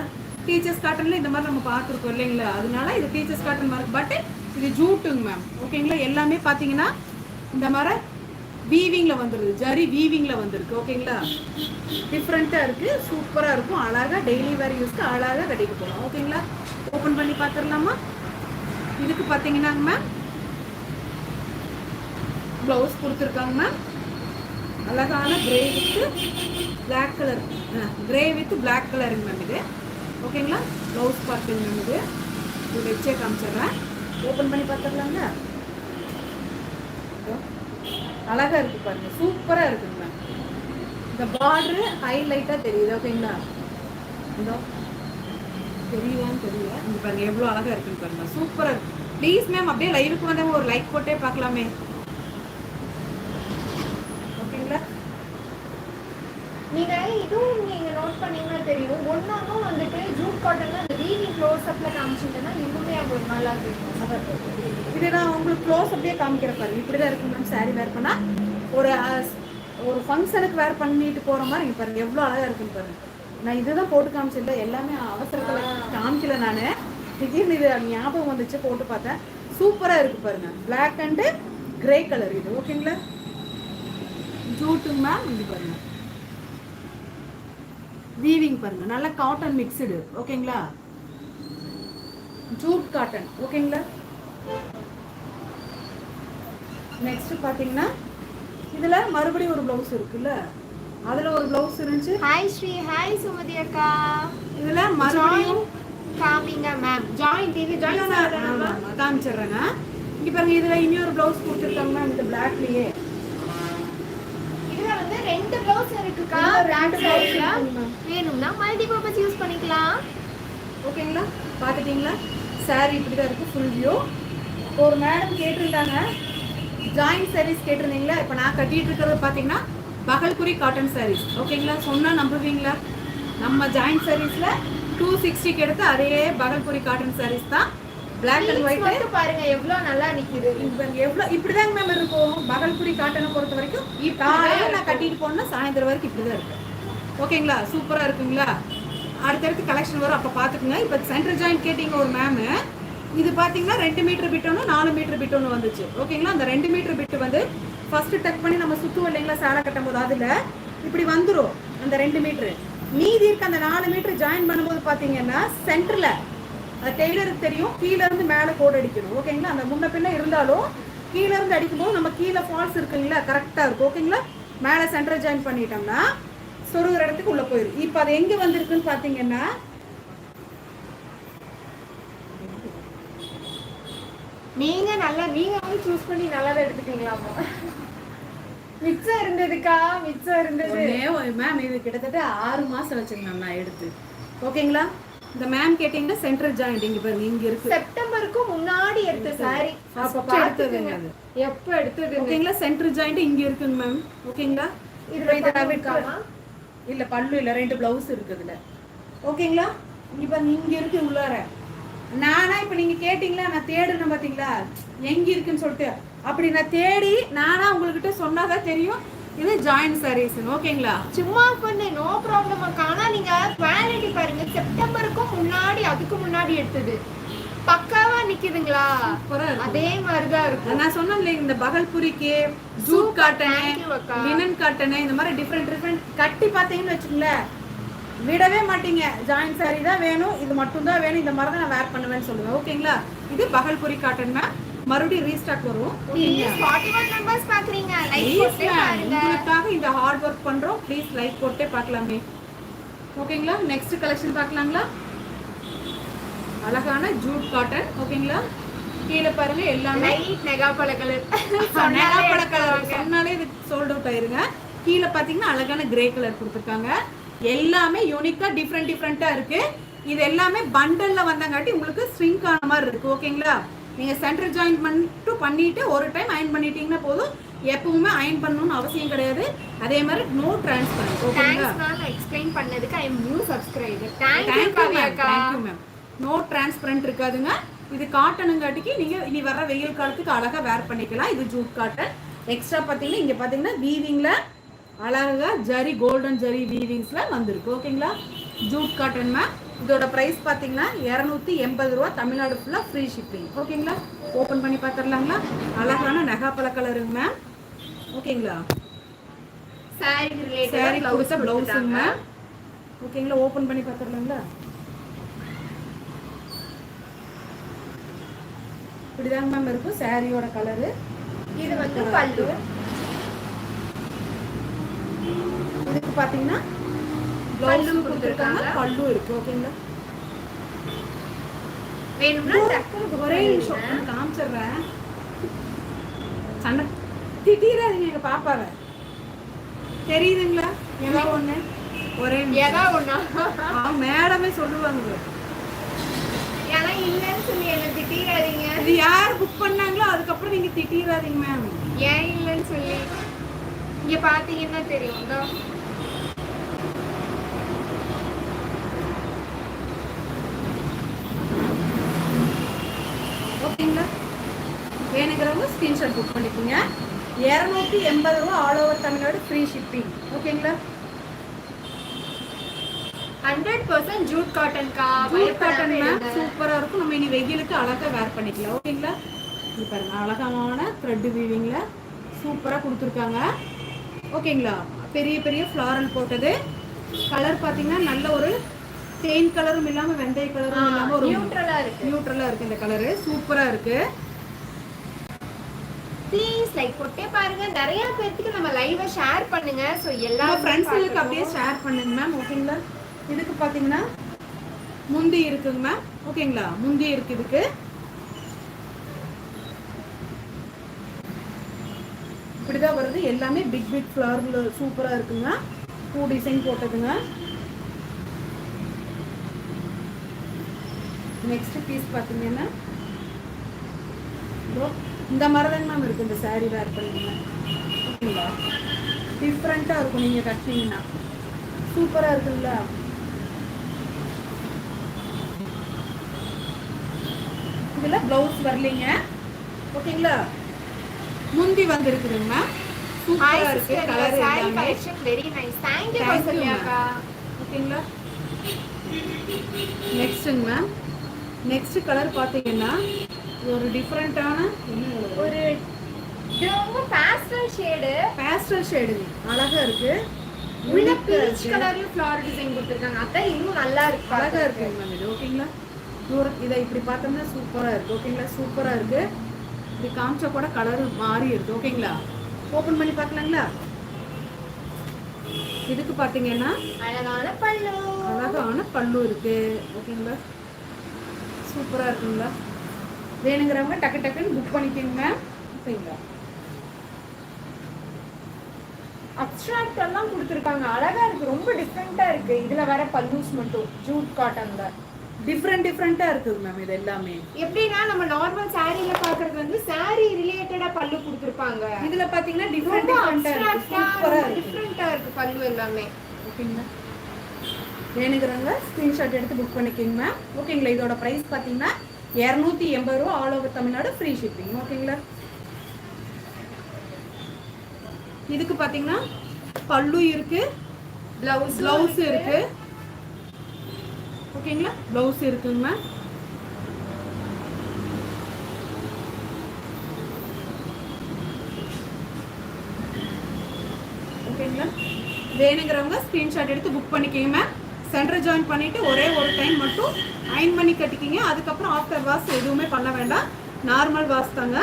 டீச்சர்ஸ் காட்டன்ல இந்த மாதிரி நம்ம பார்த்துருக்கோம் இல்லைங்களா, அதனால இது டீச்சர்ஸ் காட்டன் மாதிரி. பட் இது ஜூட்டுங்க மேம் ஓகேங்களா. எல்லாமே பாத்தீங்கன்னா இந்த மாதிரி வீவிங்ல வந்துருது, ஜரி வீவிங்ல வந்திருக்கு ஓகேங்களா. டிஃப்ரெண்டா இருக்கு, சூப்பரா இருக்கும், அழகா டெய்லி வேர் யூஸ்க்கு அழகா கட்டிட்டு போகலாம் ஓகேங்களா. ஓபன் பண்ணி பார்த்துடலாமா. இதுக்கு பாத்தீங்கன்னா மேம் ப்ளவுஸ் கொடுத்துருக்காங்க மேம், அழகான grey with black colour, grey with black கலருங்க மேம் இது ஓகேங்களா. ப்ளவுஸ் பார்த்துங்க மேம், இது வச்சே காமிச்சிடுறேன். ஓப்பன் பண்ணி பார்த்துடலாங்க. அழகா இருக்கு பாருங்க, சூப்பரா இருக்குங்க மேம். இந்த பார்டரு ஹைலைட்டா தெரியுது ஓகேங்களா. இதோ தெரியுதான்னு தெரியல, இங்க பாருங்க எவ்வளவு அழகா இருக்குன்னு பாருங்க, சூப்பரா இருக்கு. ப்ளீஸ் மேம் அப்படியே லைவுக்கு வந்தவங்க ஒரு லைக் போட்டே பார்க்கலாமே ஓகேங்களா. நீங்க இதுவும் நீங்க நோட் பண்ணீங்கன்னா தெரியும், ஒன்னாலும் வந்துட்டு ஜூட் காட்டன்ல அந்த வீவிங் க்ளோஸ் அப்ல காமிச்சிங்கன்னா இன்னுமே அது ஒரு நல்லா இருக்கும். இது நான் உங்களுக்கு க்ளோஸ் அப்படியே காமிக்கிற பாருங்க, இப்படிதான் இருக்கு மேம். சாரி வேர் பண்ணா ஒரு ஃபங்க்ஷனுக்கு வேர் பண்ணிட்டு போற மாதிரி இங்க பாருங்க எவ்வளவு அழகா இருக்குன்னு பாருங்க. நான் இதுதான் போட்டு காமிச்சிருந்தேன், எல்லாமே அவசரத்துல காமிக்கல நானு, திடீர்னு இது ஞாபகம் வந்துச்சு போட்டு பார்த்தேன். சூப்பரா இருக்கு பாருங்க, பிளாக் அண்ட் கிரே கலர் இது ஓகேங்களா. ஜூட்டுங்க மேம். இது பாருங்க வீவிங் பாருங்க, நல்ல காட்டன் மிக்ஸ்டு ஓகேங்களா, ஜூட் காட்டன் ஓகேங்களா. நெக்ஸ்ட் பாத்தீங்கன்னா இதுல மறுபடியும் ஒரு ப்ளவுஸ் இருக்குல்ல, அதுல ஒரு ப்ளவுஸ் இருந்துச்சு. ஹாய் ஸ்ரீ, ஹாய் சுமதி அக்கா. இதுல மறுபடியும் காமிங்க மேம், ஜாயின் டிவி ஜாயின் காமிச்சிடுறேங்க. இங்க பாருங்க இதுல இன்னொரு ப்ளவுஸ் கொடுத்துருக்காங்க மேம், இந்த பிளாக்லயே. இதுல வந்து ரெண்டு ப்ளவுஸ் இருக்குக்கா, பிளாக் சைடுல வேணும்னா மல்டி பர்பஸ் யூஸ் பண்ணிக்கலாம் ஓகேங்களா. பாத்துட்டீங்களா, சாரி இப்படிதான் இருக்கு ஃபுல் வியூ. ஒரு மேடம் கேட்டிருந்தாங்க ஜாயின் சாரீஸ் கேட்டிருந்தீங்களா. இப்போ நான் கட்டிட்டு இருக்கிறது பார்த்தீங்கன்னா பகல்புரி காட்டன் சாரீஸ் ஓகேங்களா. சொன்னா நம்புவீங்களா, நம்ம ஜாயின் சாரீஸ்ல 260 எடுத்து அதே பகல்புரி காட்டன் சாரீஸ் தான். பிளாக் அண்ட் ஒயிட் பாருங்க எவ்வளவு நல்லா நிக்குது. எவ்வளவு இப்படிதாங்க மேம் இருக்கும் பகல்புரி காட்டனை பொறுத்த வரைக்கும். காலையில நான் கட்டிட்டு போனா சாயந்தரம் வரைக்கும் இப்படிதான் இருக்கு ஓகேங்களா. சூப்பரா இருக்குங்களா. அடுத்தடுத்து கலெக்ஷன் வரும், அப்ப பாத்துக்குங்க. இப்போ சென்டர் ஜாயின் கேட்டீங்க ஒரு மேம், இது பாத்தீங்கன்னா 2 மீட்டர் பிட் ஒன்று 4 மீட்டர் பிட் ஒன்று வந்துச்சு ஓகேங்களா. அந்த 2 மீட்டர் பிட் வந்து ஃபர்ஸ்ட் டக் பண்ணி நம்ம சுத்துவோம் இல்லைங்களா சேலை கட்டும் போது, அதுல இப்படி வந்துடும் அந்த 2 மீட்டர். மீதி இருக்க அந்த 4 மீட்டர் ஜாயின் பண்ணும்போது பாத்தீங்கன்னா சென்டர்ல டெய்லருக்கு தெரியும், கீழே இருந்து மேலே கோடு அடிக்கணும் ஓகேங்களா. அந்த முன்ன பின்ன இருந்தாலும் கீழே இருந்து அடிக்கும்போது நம்ம கீழே ஃபால்ஸ் இருக்குங்களா கரெக்டா இருக்கும் ஓகேங்களா. மேலே சென்டர் ஜாயின் பண்ணிட்டோம்னா சொருகிற இடத்துக்கு உள்ள போயிடும். இப்போ அது எங்க வந்திருக்குன்னு பாத்தீங்கன்னா நீங்க வந்து சூஸ் பண்ணி நல்லாவே எடுத்துட்டீங்களாமா. மிச்சம் இருந்ததுக்கா, மிச்சம் இருந்தது மேம். இது கிட்டத்தட்ட 6 மாசம் வச்சுங்க மேம் நான் எடுத்து ஓகேங்களா. இந்த மேம் கேட்டீங்கன்னா சென்டர் ஜாயிண்ட் இங்க பாருங்க, இங்க இருக்கு. செப்டம்பருக்கு முன்னாடி எடுத்த சாரி, அப்ப பார்த்ததுங்க அது எப்ப எடுத்தது ஓகேங்களா. சென்டர் ஜாயிண்ட் இங்க இருக்குங்க மேம் ஓகேங்களா. இல்ல பல்லு இல்ல, 2 பிளவுஸ் இருக்குதுல ஓகேங்களா. இப்ப இங்க இருக்கு உள்ளார. நானா இப்ப நீங்க கேட்டீங்களா, நான் தேடுறேன் பாத்தீங்களா எங்க இருக்குன்னு சொல்லிட்டு, அப்படி நான் தேடி நானா உங்ககிட்ட சொன்னாதான் தெரியும் இது ஜாயின் சாரீஸ் ஓகேங்களா. சும்மா பண்ணு, நோ ப்ராப்ளம் அக்கா. ஆனா நீங்க குவாலிட்டி பாருங்க, செப்டம்பருக்கும் முன்னாடி அதுக்கு முன்னாடி எடுத்தது பக்காவா நிக்குதுங்களா. அதே மாதிரிதான் இருக்கும். நான் சொன்னேன் இந்த பகல்புரிக்கு ஜூட் காட்டன், லினன் காட்டன், இந்த மாதிரி டிஃப்ரெண்ட் கட்டி பாத்தீங்கன்னு வச்சுக்கோங்களேன் விடவே மாட்டீங்க. ஜாயின் சாரி தான் வேணும், இது மட்டும் தான் வேணும், இந்த மாதிரி தான் நான் வேர் பண்ணுவேன்னு சொல்லுவேன் ஓகேங்களா. இது பகல்புரி காட்டன் மேம், மறுபடியும் ரீஸ்டாக் வரும். உங்களுக்காக இந்த ஹார்ட் ஒர்க் பண்றோம், ப்ளீஸ் லைக் போட்டே பார்க்கலாமே ஓகேங்களா. நெக்ஸ்ட் கலெக்ஷன் பார்க்கலாங்களா. அழகான ஜூட் காட்டன் ஓகேங்களா. கீழே பாருங்க எல்லாமே நெகாப்பழ கலர், நெகாப்பழ கலர் சொன்னாலே இது சோல்ட் அவுட் ஆயிருங்க. கீழே பாத்தீங்கன்னா அழகான கிரே கலர் கொடுத்துருக்காங்க. எல்லாமே யூனிக்கா டிஃப்ரெண்டா இருக்கு. இது எல்லாமே பண்டல்ல வந்தங்காட்டி உங்களுக்கு ஸ்விங்க் ஆன மாதிரி இருக்கு. ஓகேங்களா? நீங்க சென்டர் ஜாயின் பண்ணிட்டு ஒரு டைம் அயன் பண்ணிட்டீங்கன்னா போதும். எப்பவுமே அயன் பண்ணணும்னு அவசியம் கிடையாது. அதே மாதிரி நோ டிரான்ஸ்பரன்ட். ஓகேங்களா? நான் எக்ஸ்பிளைன் பண்ணதுக்கு I am new subscriber. Thank you ma'am. No transparent இருக்காதுங்க. இது காட்டனுங்காட்டிக்கு நீங்க இனி வர வெயில் காலத்துக்கு அழகா வேர் பண்ணிக்கலாம். இது ஜூட் காட்டன். எக்ஸ்ட்ரா பாத்தீங்கன்னா இங்க பாத்தீங்கன்னா வீவிங்ல அழகா ஜரி கோல்டன் ஜரி வீவிங்ஸ்ல வந்திருக்கு. ஓகேங்களா? Jute cotton ma'am. இதோட பிரைஸ் பாத்தீங்கன்னா 280 ரூபாய். தமிழ்நாடு ஃபுல்லா ஃப்ரீ ஷிப்பிங். ஓகேங்களா? ஓபன் பண்ணி பாத்துறலாங்களா? அழகான நகாப்பழ கலருங்க மேம். ஓகேங்களா? சாரி ரிலேட்டட் சாரி கொடுத்த ப்ளவுஸுங்க மேம். ஓகேங்களா? ஓபன் பண்ணி பாத்துறலாங்களா? இப்படிதாங்க மேம் இருக்கும் சாரியோட கலரு. இது வந்து பல்லு. இதுக்கு பாத்தீங்கன்னா ப்ளவுஸ் கொடுத்துருக்காங்க, பல்லு இருக்கு. ஓகேங்களா? வேணும்னா ஒரே நிமிஷம் காமிச்சிடுறேன். சண்டை திட்டிடாதீங்க எங்க பாப்பாவை. தெரியுதுங்களா? ஏதோ ஒண்ணு ஒரே ஏதா ஒண்ணா மேடமே சொல்லுவாங்க. ஏன்னா இல்லைன்னு சொல்லி என்ன திட்டிடாதீங்க. இது யார் புக் பண்ணாங்களோ அதுக்கப்புறம் நீங்க திட்டிடாதீங்க மேம். ஏன் இல்லைன்னு சொல்லி இங்க பாத்தீங்கன்னா தெரியும். ஓகேங்களா? வேணுங்கிறவங்க ஸ்கிரீன்ஷாட் புக் பண்ணிக்கோங்க. 280 ரூபா all over Tamil Nadu free shipping. ஓகேங்களா? 100% ஜூட் காட்டன் கா. ஜூட் காட்டன் மேம் சூப்பரா இருக்கும். நம்ம இனி வெயிலுக்கு அழகா வேர் பண்ணிக்கலாம். ஓகேங்களா? இது பாருங்க அழகான த்ரெட் வீவிங்ல சூப்பரா கொடுத்துருக்காங்க. ஓகேங்களா? பெரிய பெரிய ஃப்ளாரல் போட்டது. கலர் பாத்தீங்கன்னா நல்ல ஒரு தேன் கலரும் இல்லாம வெந்தய கலரும் இல்லாம ஒரு நியூட்ரலா இருக்கு இந்த கலரு. சூப்பரா இருக்கு. ப்ளீஸ் லைக் போட்டே பாருங்க. நிறைய பேருக்கு நம்ம லைவா ஷேர் பண்ணுங்க. சோ எல்லா ஃப்ரெண்ட்ஸ்களுக்கு அப்படியே ஷேர் பண்ணுங்க மேம். ஓகேங்களா? இதுக்கு பாத்தீங்கன்னா முந்தி இருக்குங்க மேம். ஓகேங்களா? முந்தி இருக்கு. இதுக்கு இப்படிதான் வருது. எல்லாமே பிக் பிக் ஃப்ளவர்ல சூப்பரா இருக்குங்க. பூ டிசைன் போட்டதுங்க. நெக்ஸ்ட் பீஸ் பாத்தீங்கன்னா இந்த மாதிரி தான் மேம் இருக்கு. இந்த சாரி வேர் பண்ணீங்க ஓகேங்களா? டிஃப்ரெண்டா இருக்கும். நீங்க கட்டினீங்கன்னா சூப்பரா இருக்குங்களா? இதுல பிளவுஸ் வரலீங்க. ஓகேங்களா? முந்தி வந்து இருக்குதுங்க மேம். சூப்பரா இருக்கு. Colour sari collection very nice. Thank you கௌசல்யாக்கா. ஓகேங்களா? நெக்ஸ்ட்ங்க மேம். நெக்ஸ்ட் கலர் பாத்தீங்கன்னா ஒரு டிஃபரண்டான ஒரு ரொம்ப பாஸ்டல் ஷேடு அழகா இருக்கு. உள்ள பீச் கலர்ல ஃப்ளவர் டிசைன் கொடுத்திருக்காங்க. அதான் இன்னும் நல்லா இருக்கு. அழகா இருக்கு மேம் இது. ஓகேங்களா? இதை இப்படி பார்த்தோம்னா சூப்பரா இருக்கு. ஓகேங்களா? சூப்பரா இருக்கு. இப்படி காமிச்சா கூட கலர் மாறி இருக்கு. ஓகேங்களா? ஓபன் பண்ணி பார்க்கலாங்களா? இதுக்கு பாத்தீங்கன்னா அழகான பல்லு இருக்கு. ஓகேங்களா? சூப்பரா இருக்குங்களா? வேணுங்கிறவங்க டக்கு டக்குன்னு புக் பண்ணிக்கோங்க. ஓகேங்களா? அப்ஸ்ட்ராக்ட் எல்லாம் கொடுத்திருக்காங்க. அழகா இருக்கு. ரொம்ப டிஃபரெண்டா இருக்கு. இதுல வர பல்லூஸ் மட்டும் ஜூட் காட்டன்ல டிஃபரெண்டா இருக்குது மேம். இது எல்லாமே எப்படின்னா நம்ம நார்மல் சாரில பாக்குறது வந்து சாரி ரிலேட்டடா பல்லு கொடுத்திருப்பாங்க. இதுல பாத்தீங்கன்னா டிஃபரெண்டா இருக்கு பல்லு எல்லாமே. ஓகேங்களா? வேணுங்கிறவங்க ஸ்கிரீன்ஷாட் எடுத்து புக் பண்ணிக்கோங்க மேம். ஓகேங்களா? இதோட பிரைஸ் பாத்தீங்கன்னா 280 ரூபா all over Tamil Nadu free shipping. ஓகேங்களா? இதுக்கு பாத்தீங்கன்னா பல்லு இருக்கு, பிளவுஸ் இருக்கு. ஓகேங்களா? பிளவுஸ் இருக்குங்க. ஓகேங்களா? வேணுங்கிறவங்க ஸ்கிரீன்ஷாட் எடுத்து புக் பண்ணிக்கோங்க. சென்டர் ஜாயின் பண்ணிட்டு ஒரே ஒரு டைம் மட்டும் அயன் பண்ணி கட்டிக்கிங்க. அதுக்கப்புறம் ஆஃப்டர் வாஷ் எதுவுமே பண்ண வேண்டாம். நார்மல் வாஷ் தாங்க.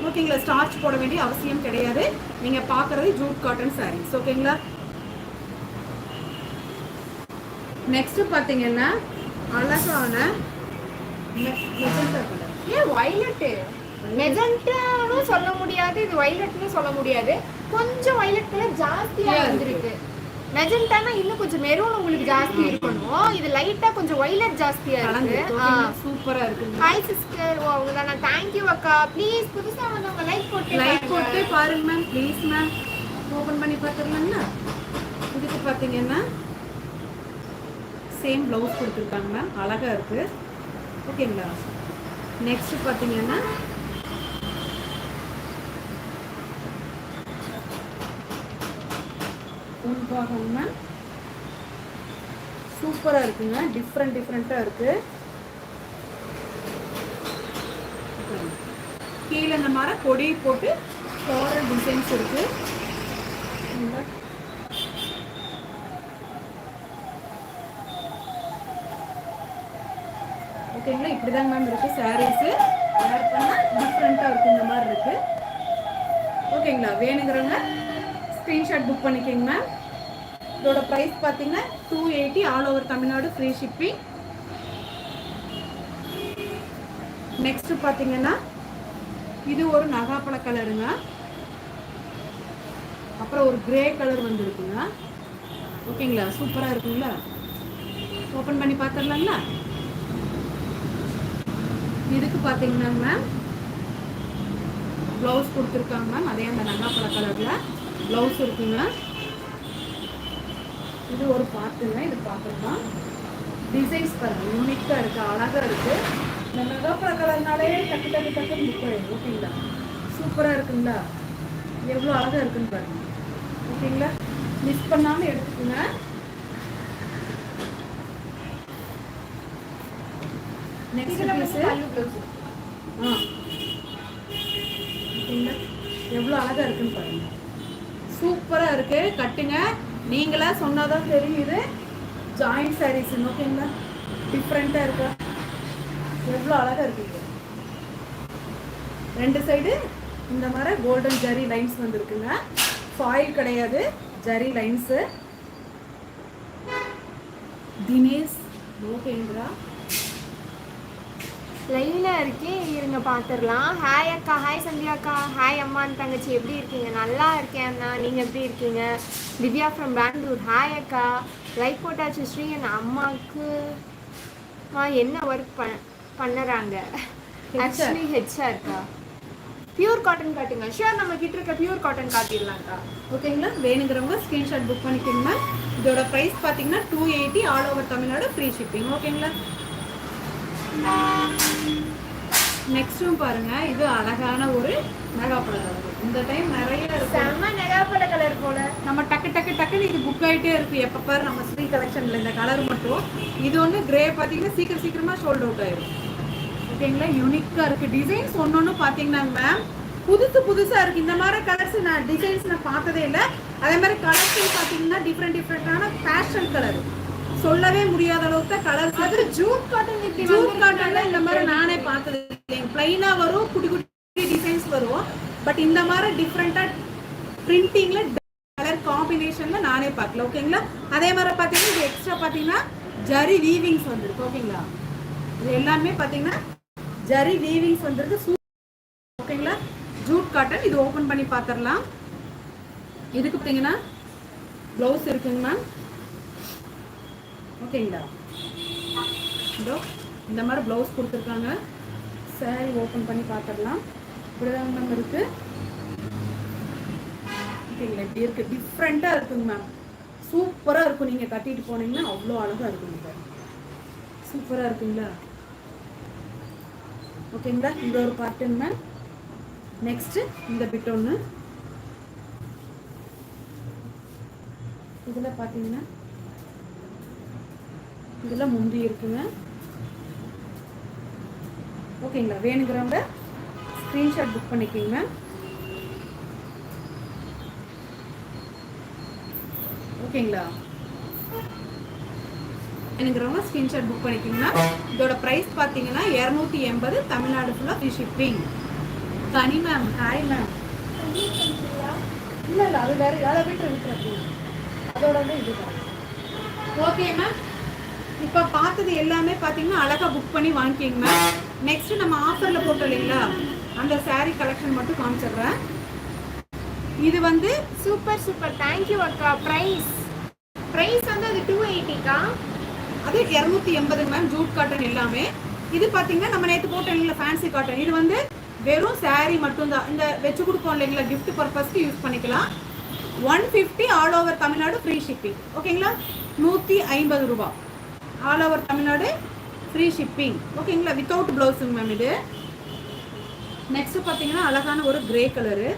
ஓகேங்களா? ஸ்டார்ச் போட வேண்டிய அவசியம் கிடையாது. நீங்க பாக்குறது ஜூட் காட்டன் சாரீஸ். ஓகேங்களா? நெக்ஸ்ட் பாத்தீங்கன்னா அழகான மெஜந்தா கலர். மெஜந்தான்னு சொல்ல முடியாது, இது வயலட்னு சொல்ல முடியாது. கொஞ்சம் வயலட் கலர் ஜாஸ்தியா வந்திருக்கு. மெஜெண்டானா இன்னும் கொஞ்சம் மெரூன் உங்களுக்கு ஜாஸ்தி இருக்கணும். இது லைட்டா கொஞ்சம் வயலட் ஜாஸ்தியா இருக்கு. சூப்பரா இருக்கு. Hi sister. ஓ அவங்க நான் थैंक यू அக்கா. ப்ளீஸ் புதுசா வந்தவங்க லைக் போட்டு பாருங்க மேம். Please ma'am. ஓபன் பண்ணி பார்த்துறலாம்னா. இதுக்கு பாத்தீங்கன்னா சேம் ப்ளவுஸ் கொடுத்துருக்காங்க மேம். அழகா இருக்கு. ஓகேங்களா? நெக்ஸ்ட் பாத்தீங்கன்னா மேம் சூப்பரா இருக்குங்க. டிஃப்ரெண்டா இருக்கு. கீழே இந்த மாதிரி கொடி போட்டு ஃப்ளோரல் டிசைன்ஸ் இருக்கு. ஓகேங்களா? இப்படிதான் மேம் இருக்கு சாரீஸ். வேர் பண்ணா டிஃப்ரெண்டா இருக்கு. இந்த மாதிரி இருக்கு. ஓகேங்களா? வேணுங்கிறவங்க ஸ்கிரீன்ஷாட் புக் பண்ணிக்கோங்க மேம். இதோட பிரைஸ் பார்த்தீங்கன்னா 280 all over Tamil Nadu free shipping. Next பார்த்தீங்கன்னா இது ஒரு நகாப்பழ கலருங்க. அப்புறம் ஒரு கிரே கலர் வந்துருக்குங்க. ஓகேங்களா? சூப்பராக இருக்குங்களா? ஓப்பன் பண்ணி பார்த்துடலாங்களா? இதுக்கு பார்த்தீங்கன்னா மேம் ப்ளவுஸ் கொடுத்துருக்காங்க மேம். அதே அந்த நகாப்பழ கலரில் ப்ளவுஸ் இருக்குங்க. இது ஒரு பார்ட்டுங்க. இது பார்த்துக்கலாம். டிசைன்ஸ் பாருங்க யூனிக்காக இருக்குது, அழகாக இருக்குது. இந்த நகாப்பழ கலர்னாலே டக்கு புக் ஆயிடும். ஓகேங்களா? சூப்பராக இருக்குங்களா? எவ்வளோ அழகாக இருக்குன்னு பாருங்க. ஓகேங்களா? மிஸ் பண்ணாமல் எடுத்துக்கோங்க. Next piece. ஓகேங்களா? எவ்வளோ அழகாக இருக்குன்னு பாருங்க. சூப்பராக இருக்கு. கட்டுங்க. நீங்களா சொன்னாதான் தெரியுது ஜாயிண்ட் சாரீஸ். ஓகேங்களா? டிஃப்ரெண்டா இருக்கா? எவ்வளோ அழகா இருக்கு. ரெண்டு சைடு இந்த மாதிரி கோல்டன் ஜரி லைன்ஸ் வந்துருக்குங்க. ஃபாயில் கிடையாது, ஜரி லைன்ஸ். தினேஷ் ஓகேங்களா? லைவ்ல இருக்கே, இருங்க பார்த்துடலாம். ஹாய் அக்கா. ஹாய் சந்தியா அக்கா. ஹாய் அம்மான் தங்கச்சி. எப்படி இருக்கீங்க? நல்லா இருக்கேன் அண்ணா. நீங்கள் எப்படி இருக்கீங்க? திவ்யா ஃப்ரம் பெங்களூர். ஹாய் அக்கா. லைக் போட்டாச்சு. ஸ்ரீ என் அம்மாவுக்கு என்ன ஒர்க் பண்ணுறாங்க? ஆக்சுவலி ஹெச்ஆர்க்கா. பியூர் காட்டன் காட்டுங்க. ஷியோர் நம்ம கிட்ட இருக்க பியூர் காட்டன் காட்டிடலாம்க்கா. ஓகேங்களா? வேணுங்கிறவங்க ஸ்க்ரீன்ஷாட் புக் பண்ணிக்கோங்க. இதோட ப்ரைஸ் பார்த்தீங்கன்னா 280 all over Tamil Nadu free shipping. ஓகேங்களா? நெக்ஸ்டும் பாருங்க. இது அழகான ஒரு நகாப்பழ கலர். இந்த டைம் நிறைய செம்ம நகாப்பழ கலர் போல. நம்ம டக்குன்னு இது புக் ஆகிட்டே இருக்கு. எப்போ பாரு நம்ம ஸ்ரீ கலெக்ஷன்ல இந்த கலர் மட்டும். இது ஒன்று கிரே பார்த்தீங்கன்னா சீக்கிரமா ஷோல்ட் அவுட் ஆயிடும். ஓகேங்களா? யூனிக்கா இருக்கு. டிசைன்ஸ் ஒன்னொன்னு பார்த்தீங்கன்னா மேம் புதுசா இருக்கு. இந்த மாதிரி கலர்ஸ் நான் டிசைன்ஸ் நான் பார்த்ததே இல்லை. அதே மாதிரி கலர்ஸ் பார்த்தீங்கன்னா டிஃப்ரெண்டான ஃபேஷன் கலர். சொல்லவே முடியாத அளவுக்கு கலர்ஸ். அது ஜூட் காட்டன்ல இந்த மாதிரி நானே பார்த்தது இல்லைங்க. பிளைனா வரும், குட்டி டிசைன்ஸ் வரும். பட் இந்த மாதிரி டிஃப்ரெண்டா பிரிண்டிங்ல கலர் காம்பினேஷன்ல நானே பார்க்கல. ஓகேங்களா? அதே மாதிரி பார்த்தீங்கன்னா இது எக்ஸ்ட்ரா பார்த்தீங்கன்னா ஜரி வீவிங்ஸ் வந்துருக்கு. ஓகேங்களா? இது எல்லாமே பார்த்தீங்கன்னா ஜரி வீவிங்ஸ் வந்துருக்கு. ஓகேங்களா? Jute cotton. இது ஓபன் பண்ணி பார்த்துடலாம். இதுக்கு பார்த்தீங்கன்னா ப்ளவுஸ் இருக்குங்க மேம். ஓகேங்களா? இதோ இந்த மாதிரி ப்ளவுஸ் கொடுத்துருக்காங்க. சாரி ஓப்பன் பண்ணி பார்த்துடலாம். இப்படிதான் மேம் இருக்கு. ஓகேங்களா? இப்படி இருக்கு. டிஃப்ரெண்டாக இருக்குங்க மேம். சூப்பராக இருக்கும். நீங்கள் கட்டிட்டு போனீங்கன்னா அவ்வளோ அழகாக இருக்குங்க. சூப்பராக இருக்குங்களா? ஓகேங்களா? இந்த ஒரு பார்ட்டுங்க மேம். நெக்ஸ்ட் இந்த பிட் ஒன்று. இதில் பார்த்தீங்கன்னா இதில் முந்தி இருக்குங்க. ஓகேங்களா? வேணுங்கிறவங்க ஸ்க்ரீன்ஷாட் புக் பண்ணிக்கோங்க. ஓகேங்களா? வேணுங்கிறவங்க ஸ்க்ரீன்ஷாட் புக் பண்ணிக்கோங்க. இதோட ப்ரைஸ் பார்த்தீங்கன்னா 280 தமிழ்நாடு ஃபுல்லாக ஃப்ரீ ஷிப்பிங். கனி மேம் ஹாய் மேம். இல்லை அது வேறு அதை விட்டு அதோட இது. Okay ma'am. இப்போ பார்த்தது எல்லாமே பார்த்தீங்கன்னா அழகாக புக் பண்ணி வாங்கிக்கிங்க மேம். நெக்ஸ்ட் நம்ம ஆஃபரில் போட்டோம் இல்லைங்களா, அந்த சாரீ கலெக்ஷன் மட்டும் காமிச்சிடுறேன். இது வந்து சூப்பர் தேங்க்யூ அக்கா. ப்ரைஸ் பிரைஸ் வந்து அது 280 அது 280 மேம் ஜூட் காட்டன் எல்லாமே. இது பாத்தீங்கன்னா நம்ம நேத்து போட்டோம் இல்லைங்களா ஃபேன்சி காட்டன், இது வந்து வெறும் saree மட்டும்தான். இந்த வச்சு கொடுப்போம் இல்லைங்களா gift பர்பஸ்க்கு யூஸ் பண்ணிக்கலாம். 150 all over Tamil Nadu free shipping. ஓகேங்களா, 150 ரூபாய் all over Tamil Nadu free shipping. ஓகேங்களா, வித்தவுட் பிளவுஸுங்க மேம் இது. நெக்ஸ்ட் பார்த்தீங்கன்னா அழகான ஒரு கிரே கலரு.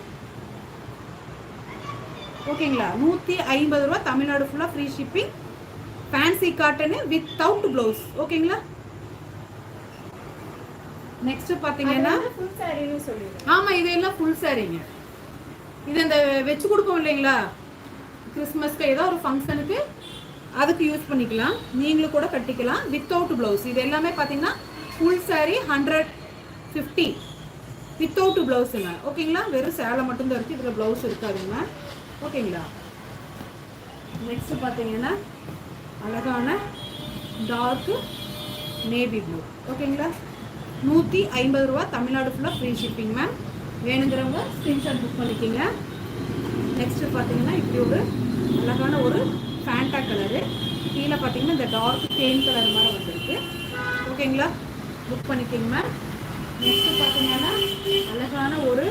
ஓகேங்களா, 150 ரூபா தமிழ்நாடு ஃபுல்லாக free shipping. Fancy cotton without blouse. ஓகேங்களா, நெக்ஸ்ட் பார்த்தீங்கன்னா ஃபுல் சாரின்னு சொல்லுங்க. ஆமாம், இது எல்லாம் ஃபுல் சாரிங்க. இது இந்த வச்சு கொடுப்போம் இல்லைங்களா கிறிஸ்மஸ்க்கு ஏதோ ஒரு ஃபங்க்ஷனுக்கு அதுக்கு யூஸ் பண்ணிக்கலாம். நீங்களும் கூட கட்டிக்கலாம் வித்தவுட் பிளவுஸ். இது எல்லாமே பார்த்தீங்கன்னா ஃபுல் சாரி 150 வித்தவுட் பிளவுஸுங்க. ஓகேங்களா, வெறும் சேலை மட்டும்தான் இருக்குது, இதில் ப்ளவுஸ் இருக்காதுங்க. ஓகேங்களா, நெக்ஸ்ட் பார்த்தீங்கன்னா அழகான டார்க்கு நேவி ப்ளூ. ஓகேங்களா, 150 ரூபா தமிழ்நாடு ஃபுல்லாக ஃப்ரீ ஷிப்பிங் மேம். வேணுங்கிறவங்க ஸ்க்ரீன்ஷாட் புக் பண்ணிக்கோங்க. நெக்ஸ்ட்டு பார்த்தீங்கன்னா இப்படி ஒரு அழகான ஒரு ஃபேண்டா கலரு, கீழே பார்த்தீங்கன்னா இந்த டார்க் தேன் கலர் மாதிரி வந்திருக்கு. ஓகேங்களா, புக் பண்ணிக்கோங்க மேம். நெக்ஸ்ட்டு பார்த்தீங்கன்னா அழகான ஒரு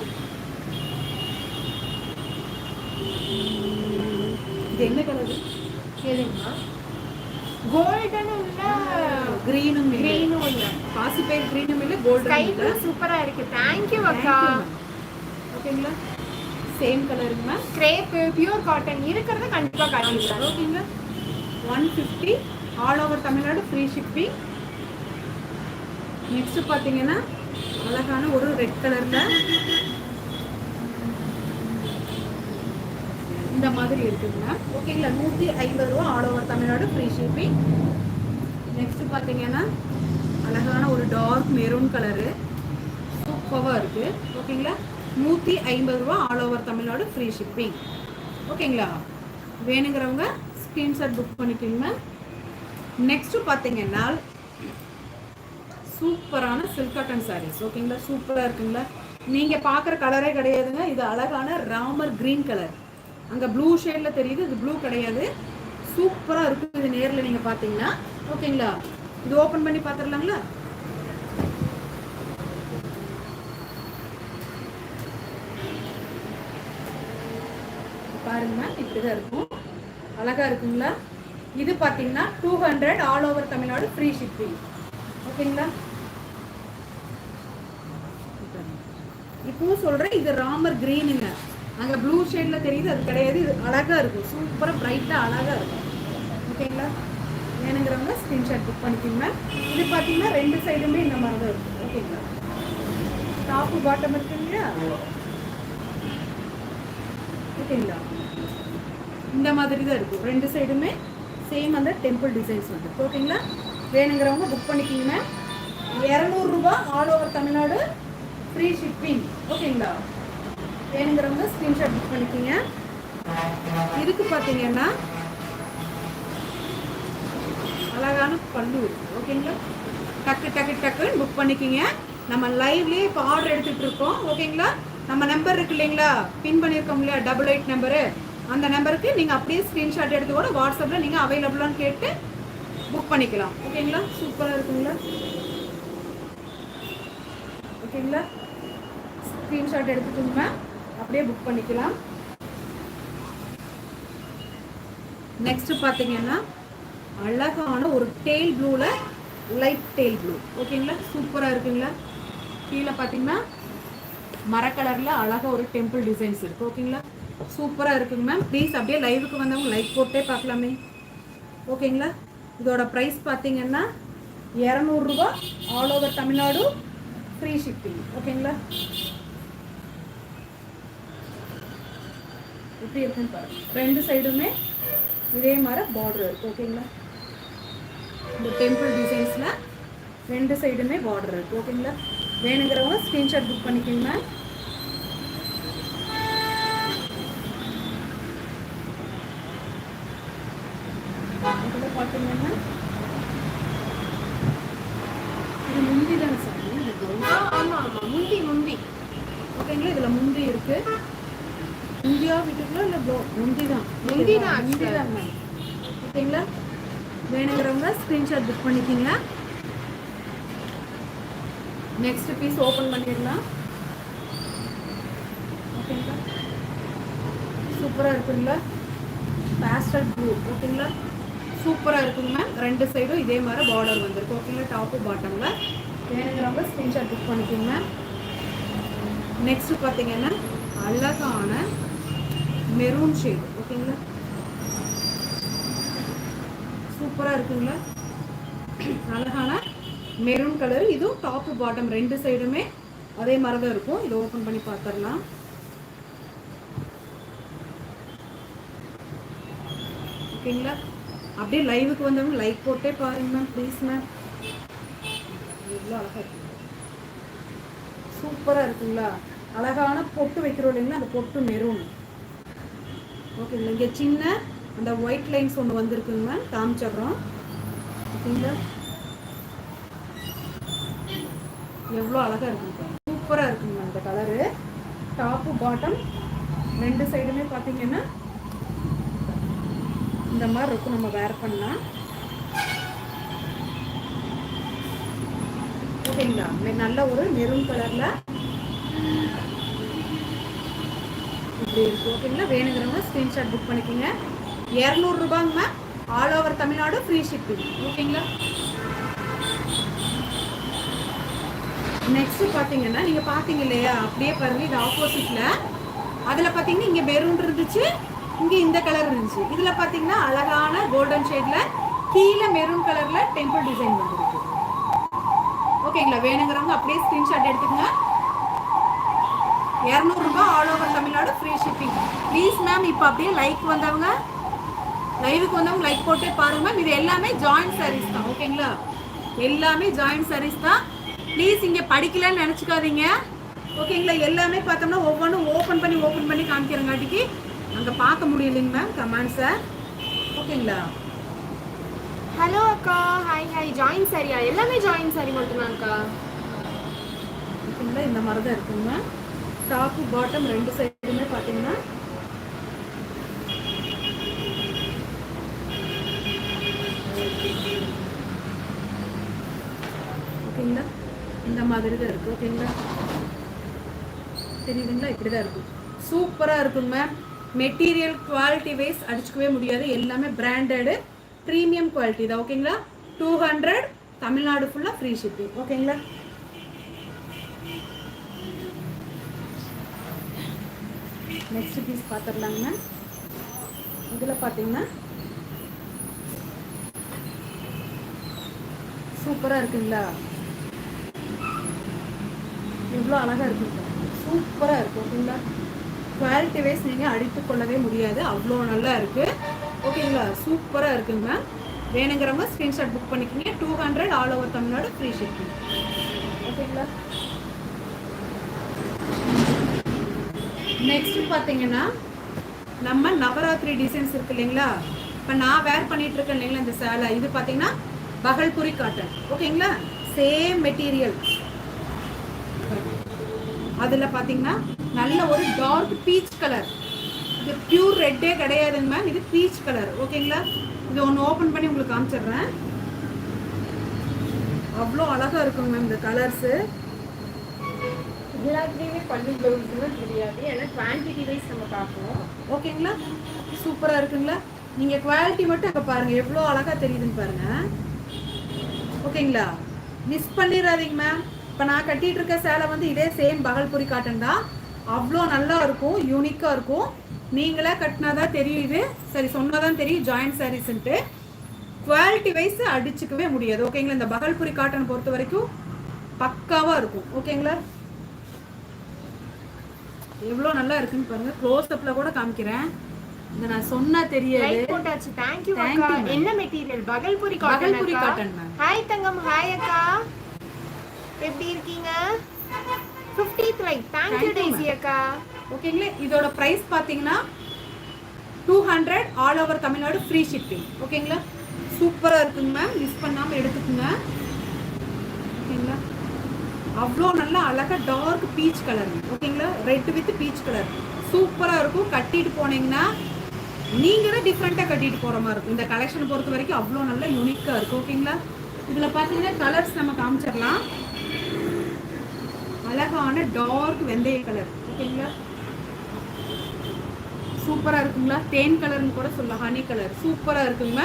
இது என்ன கலரு கேளுங்கம்மா. கோல்டன் இல்ல கிரீனும் கிரீனும் இல்ல, பாசிப்பயிர் கிரீனும் இல்லை, கோல்டன் இல்லை. சூப்பரா இருக்கு. தேங்க் யூ அக்கா. ஓகேங்களா, சேம் கலருங்க மேம். கிரேப் பியூர் காட்டன் இருக்கிறத கண்டிப்பா காட்டிடலாம். ஓகேங்களா, 150 all over Tamil Nadu free shipping. Next பார்த்தீங்கன்னா அழகான ஒரு ரெட் கலர்ல இந்த மாதிரி இருக்குங்க. ஓகேங்களா, 150 ரூபா all over Tamil Nadu free shipping. Next பார்த்தீங்கன்னா அழகான ஒரு டார்க் மெரூன் கலரு சூப்பராக இருக்கு. ஓகேங்களா, 150 ரூபா all over Tamil Nadu free shipping. ஓகேங்களா, வேணுங்கிறவங்க ஸ்க்ரீன்ஷாட் புக் பண்ணிக்கோங்க. நெக்ஸ்ட் பார்த்தீங்கன்னா சூப்பரான சில்க் காட்டன் சாரீஸ். ஓகேங்களா, சூப்பராக இருக்குங்களா. நீங்கள் பார்க்குற கலரே கிடையாதுங்க, இது அழகான ராமர் கிரீன் கலர். அங்கே ப்ளூ ஷேடில் தெரியுது, இது ப்ளூ கிடையாது. சூப்பராக இருக்குது இது நேரில் நீங்கள் பார்த்தீங்கன்னா. ஓகேங்களா, இது ஓப்பன் பண்ணி பார்த்துடலாங்களா. பாருங்க, இப்படிதான் இருக்கும், அழகா இருக்குங்களா. இது பார்த்தீங்கன்னா 200 all over Tamil Nadu free shipping. ஓகேங்களா, இப்பவும் சொல்றேன், இது ராமர் கிரீனுங்க. அங்க ப்ளூ ஷேட்ல தெரியுது, அது கிடையாது. இது அழகா இருக்கும், சூப்பரா பிரைட்டா அழகா இருக்கும். ஓகேங்களா, வேணுங்கிறவங்க ஸ்கிரீன்ஷாட் புக் பண்ணிக்கோங்க. இது பார்த்தீங்கன்னா ரெண்டு சைடுமே இந்த மாதிரி தான் இருக்கும். ஓகேங்களா, டாப்பு பாட்டம் இருக்குங்களா. ஓகேங்களா, இந்த மாதிரி தான் இருக்கும், ரெண்டு சைடுமே சேம் அந்த டெம்பிள் டிசைன்ஸ் வந்து. ஓகேங்களா, வேணுங்கிறவங்க புக் பண்ணிக்கிங்க. 200 ரூபா all over Tamil Nadu free shipping. ஓகேங்களா, வேணுங்கிறவங்க ஸ்க்ரீன்ஷாட் புக் பண்ணிக்கிங்க. இதுக்கு பார்த்தீங்கன்னா அழகான பல்லு இருக்குது. ஓகேங்களா, டக்கு டக்கு டக்குன்னு புக் பண்ணிக்கிங்க. நம்ம லைவ்லேயே இப்போ ஆர்டர் எடுத்துகிட்டு இருக்கோம். ஓகேங்களா, நம்ம நம்பர் இருக்கு இல்லைங்களா, பின் பண்ணியிருக்கோம் இல்லையா 88 நம்பரு, அந்த நம்பருக்கு நீங்கள் அப்படியே ஸ்க்ரீன்ஷாட் எடுத்து கூட வாட்ஸ்அப்பில் நீங்கள் அவைலபிளான்னு கேட்டு புக் பண்ணிக்கலாம். ஓகேங்களா, சூப்பராக இருக்குங்களா. ஓகேங்களா, ஸ்க்ரீன்ஷாட் எடுத்துக்கோங்க, அப்படியே புக் பண்ணிக்கலாம். நெக்ஸ்ட் பார்த்தீங்கன்னா அழகான ஒரு டெயில் ப்ளூவில் லைட் டெயில் ப்ளூ. ஓகேங்களா, சூப்பராக இருக்குங்களா. கீழே பார்த்தீங்கன்னா மரக்கலரில் அழகாக ஒரு டெம்பிள் டிசைன்ஸ் இருக்குது. ஓகேங்களா, சூப்பராக இருக்குங்க மேம். ப்ளீஸ் அப்படியே லைவுக்கு வந்தவங்க லைக் போட்டே பார்க்கலாமே. ஓகேங்களா, இதோட ப்ரைஸ் பார்த்தீங்கன்னா 200 ரூபா all over Tamil Nadu free shipping. ஓகேங்களா, எப்படி இருக்குன்னு பாருங்க. ரெண்டு சைடுமே இதே மாதிரி பார்டர் இருக்குது. ஓகேங்களா, இந்த டெம்பிள் டிசைன்ஸில் ரெண்டு சைடுமே பார்டர் இருக்குது. ஓகேங்களா, வேணுங்கிறவங்க ஸ்க்ரீன்ஷாட் புக் பண்ணிக்கோங்க. இதில் பார்த்தீங்கன்னா இது முந்தி தானே சார்? ஆமாம் ஆமாம், முந்தி முந்தி. ஓகேங்களா, இதில் முந்தி இருக்குது. முந்தியா வீட்டுக்குள்ள இல்லை முந்தி தான் முந்தி தான் முந்தி தான் மேம். ஓகேங்களா? வேணுங்கிறவங்க ஸ்க்ரீன்ஷாட் புக் பண்ணிக்கிங்க. நெக்ஸ்ட் பீஸ் ஓப்பன் பண்ணிடலாம். ஓகேங்களா? சூப்பராக இருக்குங்களா? Pastel blue. ஓகேங்களா? சூப்பராக இருக்குங்க மேம். 2 சைடும் இதே மாதிரி பார்டர் வந்துருக்கு. ஓகேங்களா? டாப்பு பாட்டமில் வேணுங்கிறவங்க ஸ்க்ரீன்ஷாட் புக் பண்ணிக்கோங்க. நெக்ஸ்ட் பார்த்தீங்கன்னா அழகான மெரூன் ஷேட். ஓகேங்களா? சூப்பராக இருக்குங்களா? அழகான மெரூன் கலர். இதுவும் டாப்பு பாட்டம் 2 சைடுமே அதே மாதிரி தான் இருக்கும். இதை ஓப்பன் பண்ணி பார்த்துடலாம். ஓகேங்களா? அப்படியே லைவுக்கு வந்தவங்க லைக் போட்டே பாருங்க மேம், ப்ளீஸ் மேம். எவ்வளோ அழகாக இருக்கு, சூப்பராக இருக்குங்களா? அழகான பொட்டு வைக்கிறோம் இல்லைங்களா, அந்த பொட்டு மெரூன். ஓகேங்களா? இங்கே சின்ன அந்த ஒயிட் லைன்ஸ் ஒன்று வந்திருக்குங்க மேம், காமிச்சிடுறோம். ஓகேங்களா? எவ்வளோ அழகாக இருக்குங்க, சூப்பராக இருக்குங்க அந்த கலரு. டாப்பு பாட்டம் 2 சைடுமே பார்த்தீங்கன்னா இந்த மாதிரி இருக்கும். நம்ம வேர் பண்ணலாம். ஓகேங்களா? நல்ல ஒரு மெரூன் கலர்ல இப்படி இருக்கு. ஓகேங்களா? வேணுங்கிறவங்க ஸ்கிரீன்ஷாட் புக் பண்ணிக்கோங்க. 200 ரூபாங்க. All over Tamil Nadu free shipping. ஓகேங்களா? நெக்ஸ்ட் பார்த்தீங்கன்னா நீங்க பார்த்தீங்க இல்லையா, அப்படியே பாருங்க, இது ஆப்போசிட்ல. அதில் பார்த்தீங்கன்னா இங்கே மெரூன் இருந்துச்சு, இங்கே இந்த கலர் இருந்துச்சு. இதில் பார்த்தீங்கன்னா அழகான கோல்டன் ஷேடில் கீழே மெரூன் கலரில் டெம்பிள் டிசைன் வந்துருக்கு. ஓகேங்களா? வேணுங்கிறவங்க அப்படியே ஸ்க்ரீன்ஷாட் எடுத்துக்கோங்க. 200 ரூபாய், all over Tamil Nadu free shipping. Please ma'am, இப்போ அப்படியே லைக் வந்தவங்க, லைவுக்கு வந்தவங்க லைக் போட்டே பாருங்க மேம். இது எல்லாமே ஜாயிண்ட் சாரீஸ் தான். ஓகேங்களா? எல்லாமே ஜாயிண்ட் சாரீஸ் தான். ப்ளீஸ் இங்கே படிக்கலன்னு நினச்சிக்காதீங்க. ஓகேங்களா? எல்லாமே பார்த்தோம்னா ஒவ்வொன்றும் ஓப்பன் பண்ணி காமிக்கிறங்காட்டிக்கு அங்கே பார்க்க முடியலைங்க மேம் கமெண்ட்ஸை. ஓகேங்களா? ஹலோ அக்கா, ஹாய். ஜாயின் சாரியா? எல்லாமே ஜாயின் சாரி மட்டும்தான் அக்கா. ஓகேங்களா? இந்த மாதிரி தான் இருக்குங்க. டாப்பு பாட்டம் 2 சைடுமே பார்த்தீங்கன்னா ஓகேங்களா? இந்த மாதிரி தான் இருக்குது. ஓகேங்களா? தெரியுதுங்களா? இப்படி தான் இருக்கும். சூப்பராக இருக்குங்க மேம். மெட்டீரியல் குவாலிட்டி வைஸ் அடிச்சுக்கவே முடியாது. எல்லாமே பிராண்டடு ப்ரீமியம் குவாலிட்டி தான். ஓகேங்களா? 200, தமிழ்நாடு ஃபுல்லாக ஃப்ரீ ஷிப்பிங். ஓகேங்களா? நெக்ஸ்ட் பீஸ் பார்த்துடலாங்க மேம். இதில் பார்த்தீங்கன்னா சூப்பராக இருக்குங்களா? எவ்வளோ அழகாக இருக்குங்க, சூப்பராக இருக்கும். ஓகேங்களா? குவாலிட்டி வைஸ் நீங்கள் அடித்து கொள்ளவே முடியாது, அவ்வளோ நல்லா இருக்குது. ஓகேங்களா? சூப்பராக இருக்குங்க மேம். வேணுங்கிறவங்க ஸ்க்ரீன்ஷாட் புக் பண்ணிக்கிங்க. 200, all over Tamil Nadu free shipping. ஓகேங்களா? நெக்ஸ்ட் பார்த்தீங்கன்னா நம்ம நவராத்திரி டிசைன்ஸ் இருக்கு இல்லைங்களா, இப்போ நான் வேர் பண்ணிட்டு இருக்கேன் இல்லைங்களா இந்த சேலை, இது பார்த்தீங்கன்னா பகல்புரி காட்டன். ஓகேங்களா? Same material. அதில் பார்த்தீங்கன்னா நல்ல ஒரு டார்க் பீச் கலர். இது பியூர் ரெட்டே கிடையாதுங்க மேம், இது பீச் கலர். ஓகேங்களா? இது ஒன்று ஓப்பன் பண்ணி உங்களுக்கு காமிச்சிடுறேன். அவ்வளோ அழகாக இருக்குங்க மேம் இந்த கலர்ஸு. எல்லாத்துலேயுமே பல்லு ப்ளவுஸ்லாம் தெரியாது, ஏன்னா குவான்டிட்டி வைஸ் நம்ம பார்ப்போம். ஓகேங்களா? சூப்பராக இருக்குங்களா? நீங்கள் குவாலிட்டி மட்டும் அங்கே பாருங்கள், எவ்வளோ அழகாக தெரியுதுன்னு பாருங்கள். ஓகேங்களா? மிஸ் பண்ணிடாதீங்க மேம். இப்போ நான் கட்டிகிட்டு இருக்க சேலை வந்து இதே சேம் பகல்புரி காட்டன் தான். அவ்வளோ நல்லா இருக்கும், யூனிக்காக இருக்கும். நீங்களே கட்டினாதான் தெரியுது, சரி சொன்னாதான் தெரியும் ஜாயிண்ட் சாரீஸ்ன்ட்டு. குவாலிட்டி வைஸ் அடிச்சுக்கவே முடியாது. ஓகேங்களா? இந்த பகல்புரி காட்டன் பொறுத்த வரைக்கும் பக்காவாக இருக்கும். ஓகேங்களா? எவ்வளோ நல்லா இருக்குன்னு பாருங்க. க்ளோஸ் அப்ல கூட காமிக்கிறேன். இந்த நான் சொன்னா தெரியாது. லைக் போட்டாச்சு. थैंक यू அக்கா. என்ன material? Bhagalpuri cotton. Bhagalpuri cotton ma'am. Hi தங்கம், ஹாய் அக்கா. எப்படி இருக்கீங்க? 50th like. Thank you daisy அக்கா. ஓகேங்களா? இதோட பிரைஸ் பாத்தீங்கன்னா 200, all over Tamil Nadu free shipping. ஓகேங்களா? சூப்பரா இருக்குங்க மேம், மிஸ் பண்ணாம எடுத்துக்கோங்க. ஓகேங்களா? அவ்வளோ நல்லா அழகாக டார்க் பீச் கலர். ஓகேங்களா? ரெட் வித் பீச் கலர் சூப்பராக இருக்கும். கட்டிட்டு போனீங்கன்னா நீங்கள் தான் டிஃப்ரெண்ட்டாக கட்டிட்டு போகிற மாதிரி இருக்கும். இந்த கலெக்ஷனை பொறுத்த வரைக்கும் அவ்வளோ நல்லா யூனிக்காக இருக்கும். ஓகேங்களா? இதில் பார்த்தீங்கன்னா கலர்ஸ் நம்ம காமிச்சிடலாம். அழகான டார்க் வெந்தய கலர். ஓகேங்களா? சூப்பராக இருக்குங்களா? தேன் கலர்னு கூட சொல்லலாம், ஹனி கலர். சூப்பராக இருக்குங்க.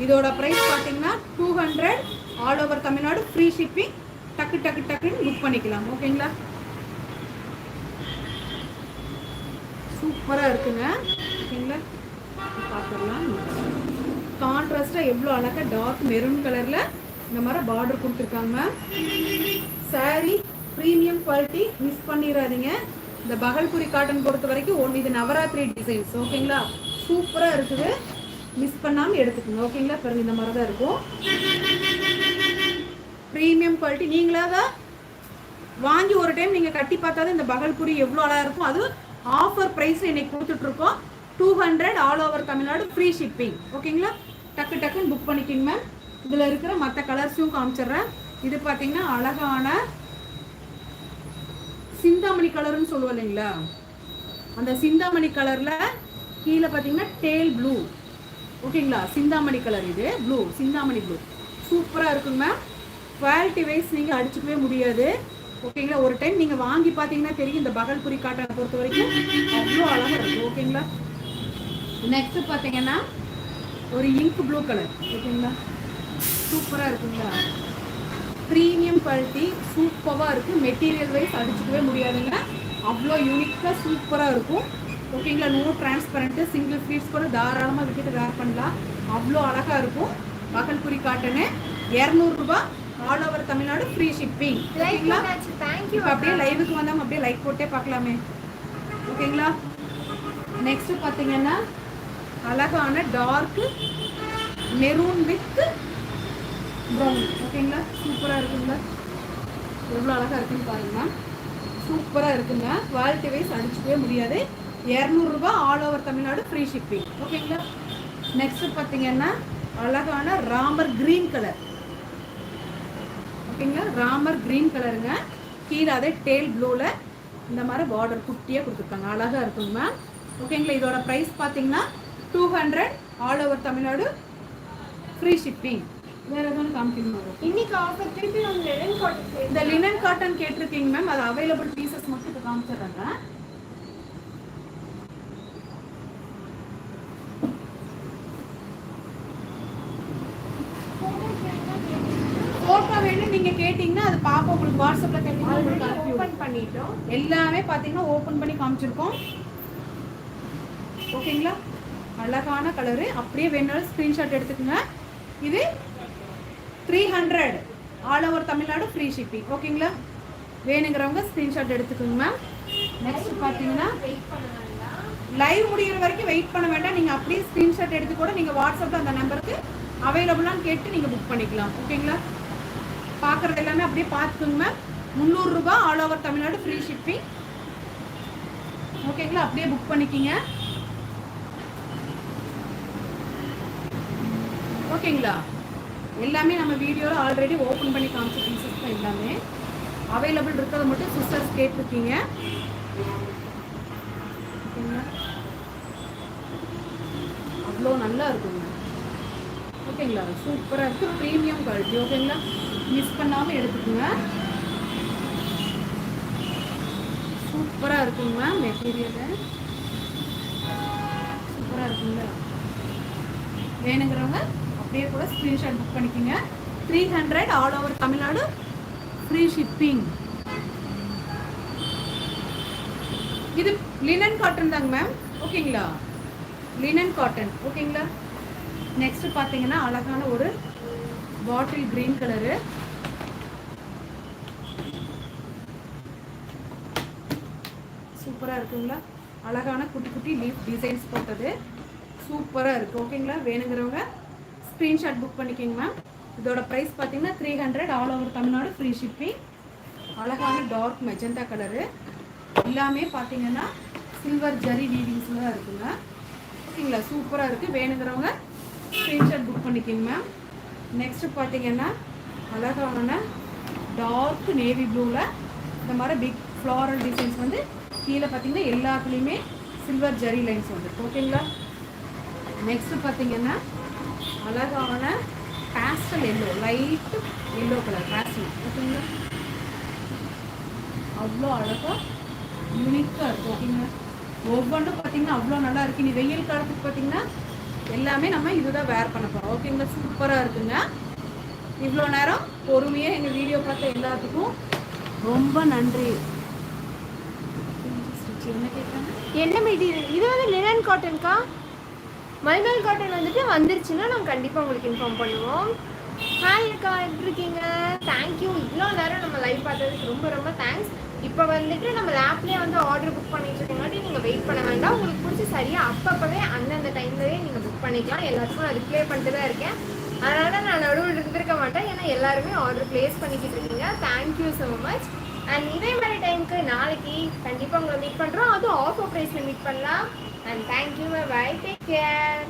இதோட ப்ரைஸ் பார்த்தீங்கன்னா 200 all over Tamil Nadu, free shipping. டக்கு டக்கு டக்குன்னு புக் பண்ணிக்கலாம். ஓகேங்களா? சூப்பராக இருக்குங்க. ஓகேங்களா? பார்த்துடலாம். கான்ட்ராஸ்டாக எவ்வளோ அழகாக டார்க் மெரூன் கலரில் இந்த மாதிரி பார்டர் கொடுத்துருக்காங்க. சாரீ ப்ரீமியம் குவாலிட்டி, மிஸ் பண்ணிடாதீங்க. இந்த பகல்புரி காட்டன் பொறுத்த வரைக்கும் இது நவராத்திரி டிசைன்ஸ். ஓகேங்களா? சூப்பராக இருக்குது, மிஸ் பண்ணாமல் எடுத்துக்கோங்க. ஓகேங்களா? பாருங்க, இந்த மாதிரி தான் இருக்கும். Premium quality. நீங்களாக வாங்கி ஒரு டைம் நீங்கள் கட்டி பார்த்தாதான் இந்த பகல்புரி எவ்வளோ அழகாக இருக்கும். அது ஆஃபர் ப்ரைஸ் இன்னைக்கு கொடுத்துட்ருக்கோம். 200 all over Tamil Nadu, free shipping. ஓகேங்களா? டக்கு டக்குன்னு புக் பண்ணிக்கிங்க மேம். இதில் இருக்கிற மற்ற கலர்ஸையும் காமிச்சிட்றேன். இது பார்த்தீங்கன்னா அழகான சிந்தாமணி கலர்னு சொல்லுவோம் இல்லைங்களா, அந்த சிந்தாமணி கலரில் கீழே பார்த்தீங்கன்னா டேல் ப்ளூ. ஓகேங்களா? சிந்தாமணி கலர், இது ப்ளூ, சிந்தாமணி ப்ளூ. சூப்பராக இருக்குங்க மேம். குவாலிட்டி வைஸ் நீங்கள் அடிச்சுக்கவே முடியாது. ஓகேங்களா? ஒரு டைம் நீங்கள் வாங்கி பார்த்தீங்கன்னா தெரியும் இந்த பகல்புரி காட்டனை பொறுத்த வரைக்கும் அவ்வளோ அழகாக இருக்கும். ஓகேங்களா? நெக்ஸ்ட் பார்த்தீங்கன்னா ஒரு இங்க் ப்ளூ கலர். ஓகேங்களா? சூப்பராக இருக்குங்களா? ப்ரீமியம் குவாலிட்டி, சூப்பராக இருக்குது. மெட்டீரியல் வைஸ் அடிச்சுக்கவே முடியாதுங்க, அவ்வளோ யூனிக்காக சூப்பராக இருக்கும். ஓகேங்களா? நோ டிரான்ஸ்பரண்ட்டு, சிங்கிள் ஃப்ளீட்ஸ் கூட தாராளமாக விட்டுட்டு வேர் பண்ணலாம். அவ்வளோ அழகாக இருக்கும். பகல்புரி காட்டனு 200 ரூபாய், all over Tamil Nadu, free shipping. ஓகேங்களா? அப்படியே லைவுக்கு வந்தவங்க அப்படியே லைக் போட்டே பார்க்கலாமே. ஓகேங்களா? நெக்ஸ்ட் பார்த்தீங்கன்னா அழகான டார்க் மெரூன் வித் ப்ரௌன். ஓகேங்களா? சூப்பராக இருக்குங்க. எவ்வளோ அழகாக இருக்குன்னு பாருங்க. சூப்பராக இருக்குங்க. குவாலிட்டி வைஸ் அடிச்சுக்கவே முடியாது. 200 ரூபாய், all over Tamil Nadu, free shipping. ஓகேங்களா? நெக்ஸ்ட் பார்த்தீங்கன்னா அழகான ராமர் கிரீன் கலர். ஓகேங்களா? ராமர் கிரீன் கலருங்க. கீழே அதே டேல் ப்ளூவில் இந்த மாதிரி பார்டர் குட்டியாக கொடுத்துருக்காங்க. அழகாக இருக்குங்க மேம். ஓகேங்களா? இதோட ப்ரைஸ் பார்த்தீங்கன்னா 200 all over Tamil Nadu, free shipping. வேறு எதுவும் காமிக்கணும் இன்னைக்கு ஆஃபர் திருப்பி இந்த லினன் காட்டன் கேட்டிருக்கீங்க மேம். அது அவைலபிள் பீசஸ் மட்டும் இப்போ காமிச்சிடுறாங்க. ஃபோட்டோ வேணும் நீங்க கேட்டீங்கன்னா அது பாப்பா உங்களுக்கு வாட்ஸ்அப்ல கேட்டீங்கன்னா உங்களுக்கு ஓபன் பண்ணிட்டோம். எல்லாமே பாத்தீங்கன்னா ஓபன் பண்ணி காமிச்சிருக்கோம். ஓகேங்களா? அழகான கலரு. அப்படியே வேணாலும் ஸ்கிரீன்ஷாட் எடுத்துக்கோங்க. இது 300 all over Tamil Nadu, free shipping. ஓகேங்களா? வேணுங்கிறவங்க ஸ்கிரீன்ஷாட் எடுத்துக்கோங்க மேம். நெக்ஸ்ட் பார்த்தீங்கன்னா லைவ் முடிகிற வரைக்கும் வெயிட் பண்ண வேண்டாம். நீங்கள் அப்படியே ஸ்க்ரீன்ஷாட் எடுத்து கூட நீங்கள் வாட்ஸ்அப்பில் அந்த நம்பருக்கு அவைலபிளான்னு கேட்டு நீங்கள் புக் பண்ணிக்கலாம். ஓகேங்களா? பார்க்குறது எல்லாமே அப்படியே பார்த்துக்கோங்க மேம். 300 ரூபாய், all over Tamil Nadu, free shipping. ஓகேங்களா? அப்படியே புக் பண்ணிக்கிங்க. ஓகேங்களா? எல்லாமே நம்ம வீடியோவில் ஆல்ரெடி ஓப்பன் பண்ணி காமிச்ச பீசஸ் தான் எல்லாமே. அவைலபிள் இருக்கிறத மட்டும் சிஸ்டர்ஸ் கேட்டிருக்கீங்க. ஓகேங்களா? அவ்வளோ நல்லா இருக்குங்க. ஓகேங்களா? சூப்பராக இருக்குது. Premium quality. ஓகேங்களா? மிஸ் பண்ணாமல் எடுத்துக்கோங்க. சூப்பராக இருக்குங்க மெட்டீரியலு. சூப்பராக இருக்குங்க. வேணுங்கிறவங்க அப்படியே கூட ஸ்க்ரீன்ஷாட் புக் பண்ணிக்கோங்க. 300 all over Tamil Nadu, free shipping. இது லினன் காட்டன் தாங்க மேம். ஓகேங்களா? Linen cotton. ஓகேங்களா? நெக்ஸ்ட் பார்த்தீங்கன்னா அழகான ஒரு பாட்டில் கிரீன் கலரு. சூப்பராக இருக்குங்களா? அழகான குட்டி குட்டி லீஃப் டிசைன்ஸ் போட்டது சூப்பராக இருக்குது. ஓகேங்களா? வேணுங்கிறவங்க ஸ்க்ரீன்ஷாட் புக் பண்ணிக்கோங்க மேம். இதோட ப்ரைஸ் பார்த்தீங்கன்னா 300 all over Tamil Nadu, free shipping. அழகான டார்க் மெஜந்தா கலரு. எல்லாமே பார்த்தீங்கன்னா சில்வர் ஜரி வீவிங்ஸில் தான் இருக்குங்க. ஓகேங்களா? சூப்பராக இருக்குது. வேணுங்கிறவங்க ஸ்க்ரீன்ஷாட் புக் பண்ணிக்கோங்க மேம். நெக்ஸ்ட்டு பார்த்தீங்கன்னா அழகான டார்க் நேவி ப்ளூவில் இந்த மாதிரி பிக் ஃப்ளாரல் டிசைன்ஸ் வந்து கீழே பார்த்தீங்கன்னா எல்லாத்துலேயுமே சில்வர் ஜரி லைன்ஸ் வந்துருக்கு. ஓகேங்களா? நெக்ஸ்ட் பார்த்தீங்கன்னா அழகான pastel yellow, light yellow colour pastel ஓகேங்களா. அவ்வளோ அழகாக யூனிக்காக இருக்கும் ஓகேங்களா. ஒவ்வொன்றும் பார்த்தீங்கன்னா அவ்வளோ நல்லா இருக்கு. நீ வெயில் காலத்துக்கு பார்த்தீங்கன்னா எல்லாமே நம்ம இதுதான் வேர் பண்ண போகிறோம் ஓகேங்களா. சூப்பராக இருக்குங்க. இவ்வளோ நேரம் பொறுமையாக எங்கள் வீடியோ பார்த்த எல்லாத்துக்கும் ரொம்ப நன்றி. என்ன கேட்குறாங்க? என்ன மெட்டீரியல் இது? வந்து லினன் காட்டன்க்கா. மல்மல் காட்டன் வந்துட்டு வந்துருச்சுன்னா நாங்கள் கண்டிப்பாக உங்களுக்கு இன்ஃபார்ம் பண்ணுவோம். ஹாய் அக்கா, எப்படி இருக்கீங்க? தேங்க்யூ. இவ்வளோ நேரம் நம்ம லைவ் பார்த்ததுக்கு ரொம்ப ரொம்ப தேங்க்ஸ். இப்போ வந்துட்டு நம்ம ஆப்லேயே வந்து ஆர்டர் புக் பண்ணிட்டு இருக்கங்காட்டி நீங்கள் வெயிட் பண்ண வேண்டாம். உங்களுக்கு பிடிச்சி சரியாக அப்பப்போவே அந்தந்த டைம்லேயே நீங்கள் புக் பண்ணிக்கலாம். எல்லாத்துக்கும் நான் ரிப்ளை பண்ணிட்டு தான் இருக்கேன். அதனால் நான் நடுவில் இருந்திருக்க மாட்டேன். ஏன்னா எல்லாருமே ஆர்டர் ப்ளேஸ் பண்ணிக்கிட்டு இருக்கீங்க. Thank you so much. அண்ட் இதே மாதிரி டைமுக்கு நாளைக்கு கண்டிப்பாக உங்களை மீட் பண்ணுறோம். அதுவும் ஆஃபர் ப்ரைஸில் மீட் பண்ணலாம். And thank you, bye, take care.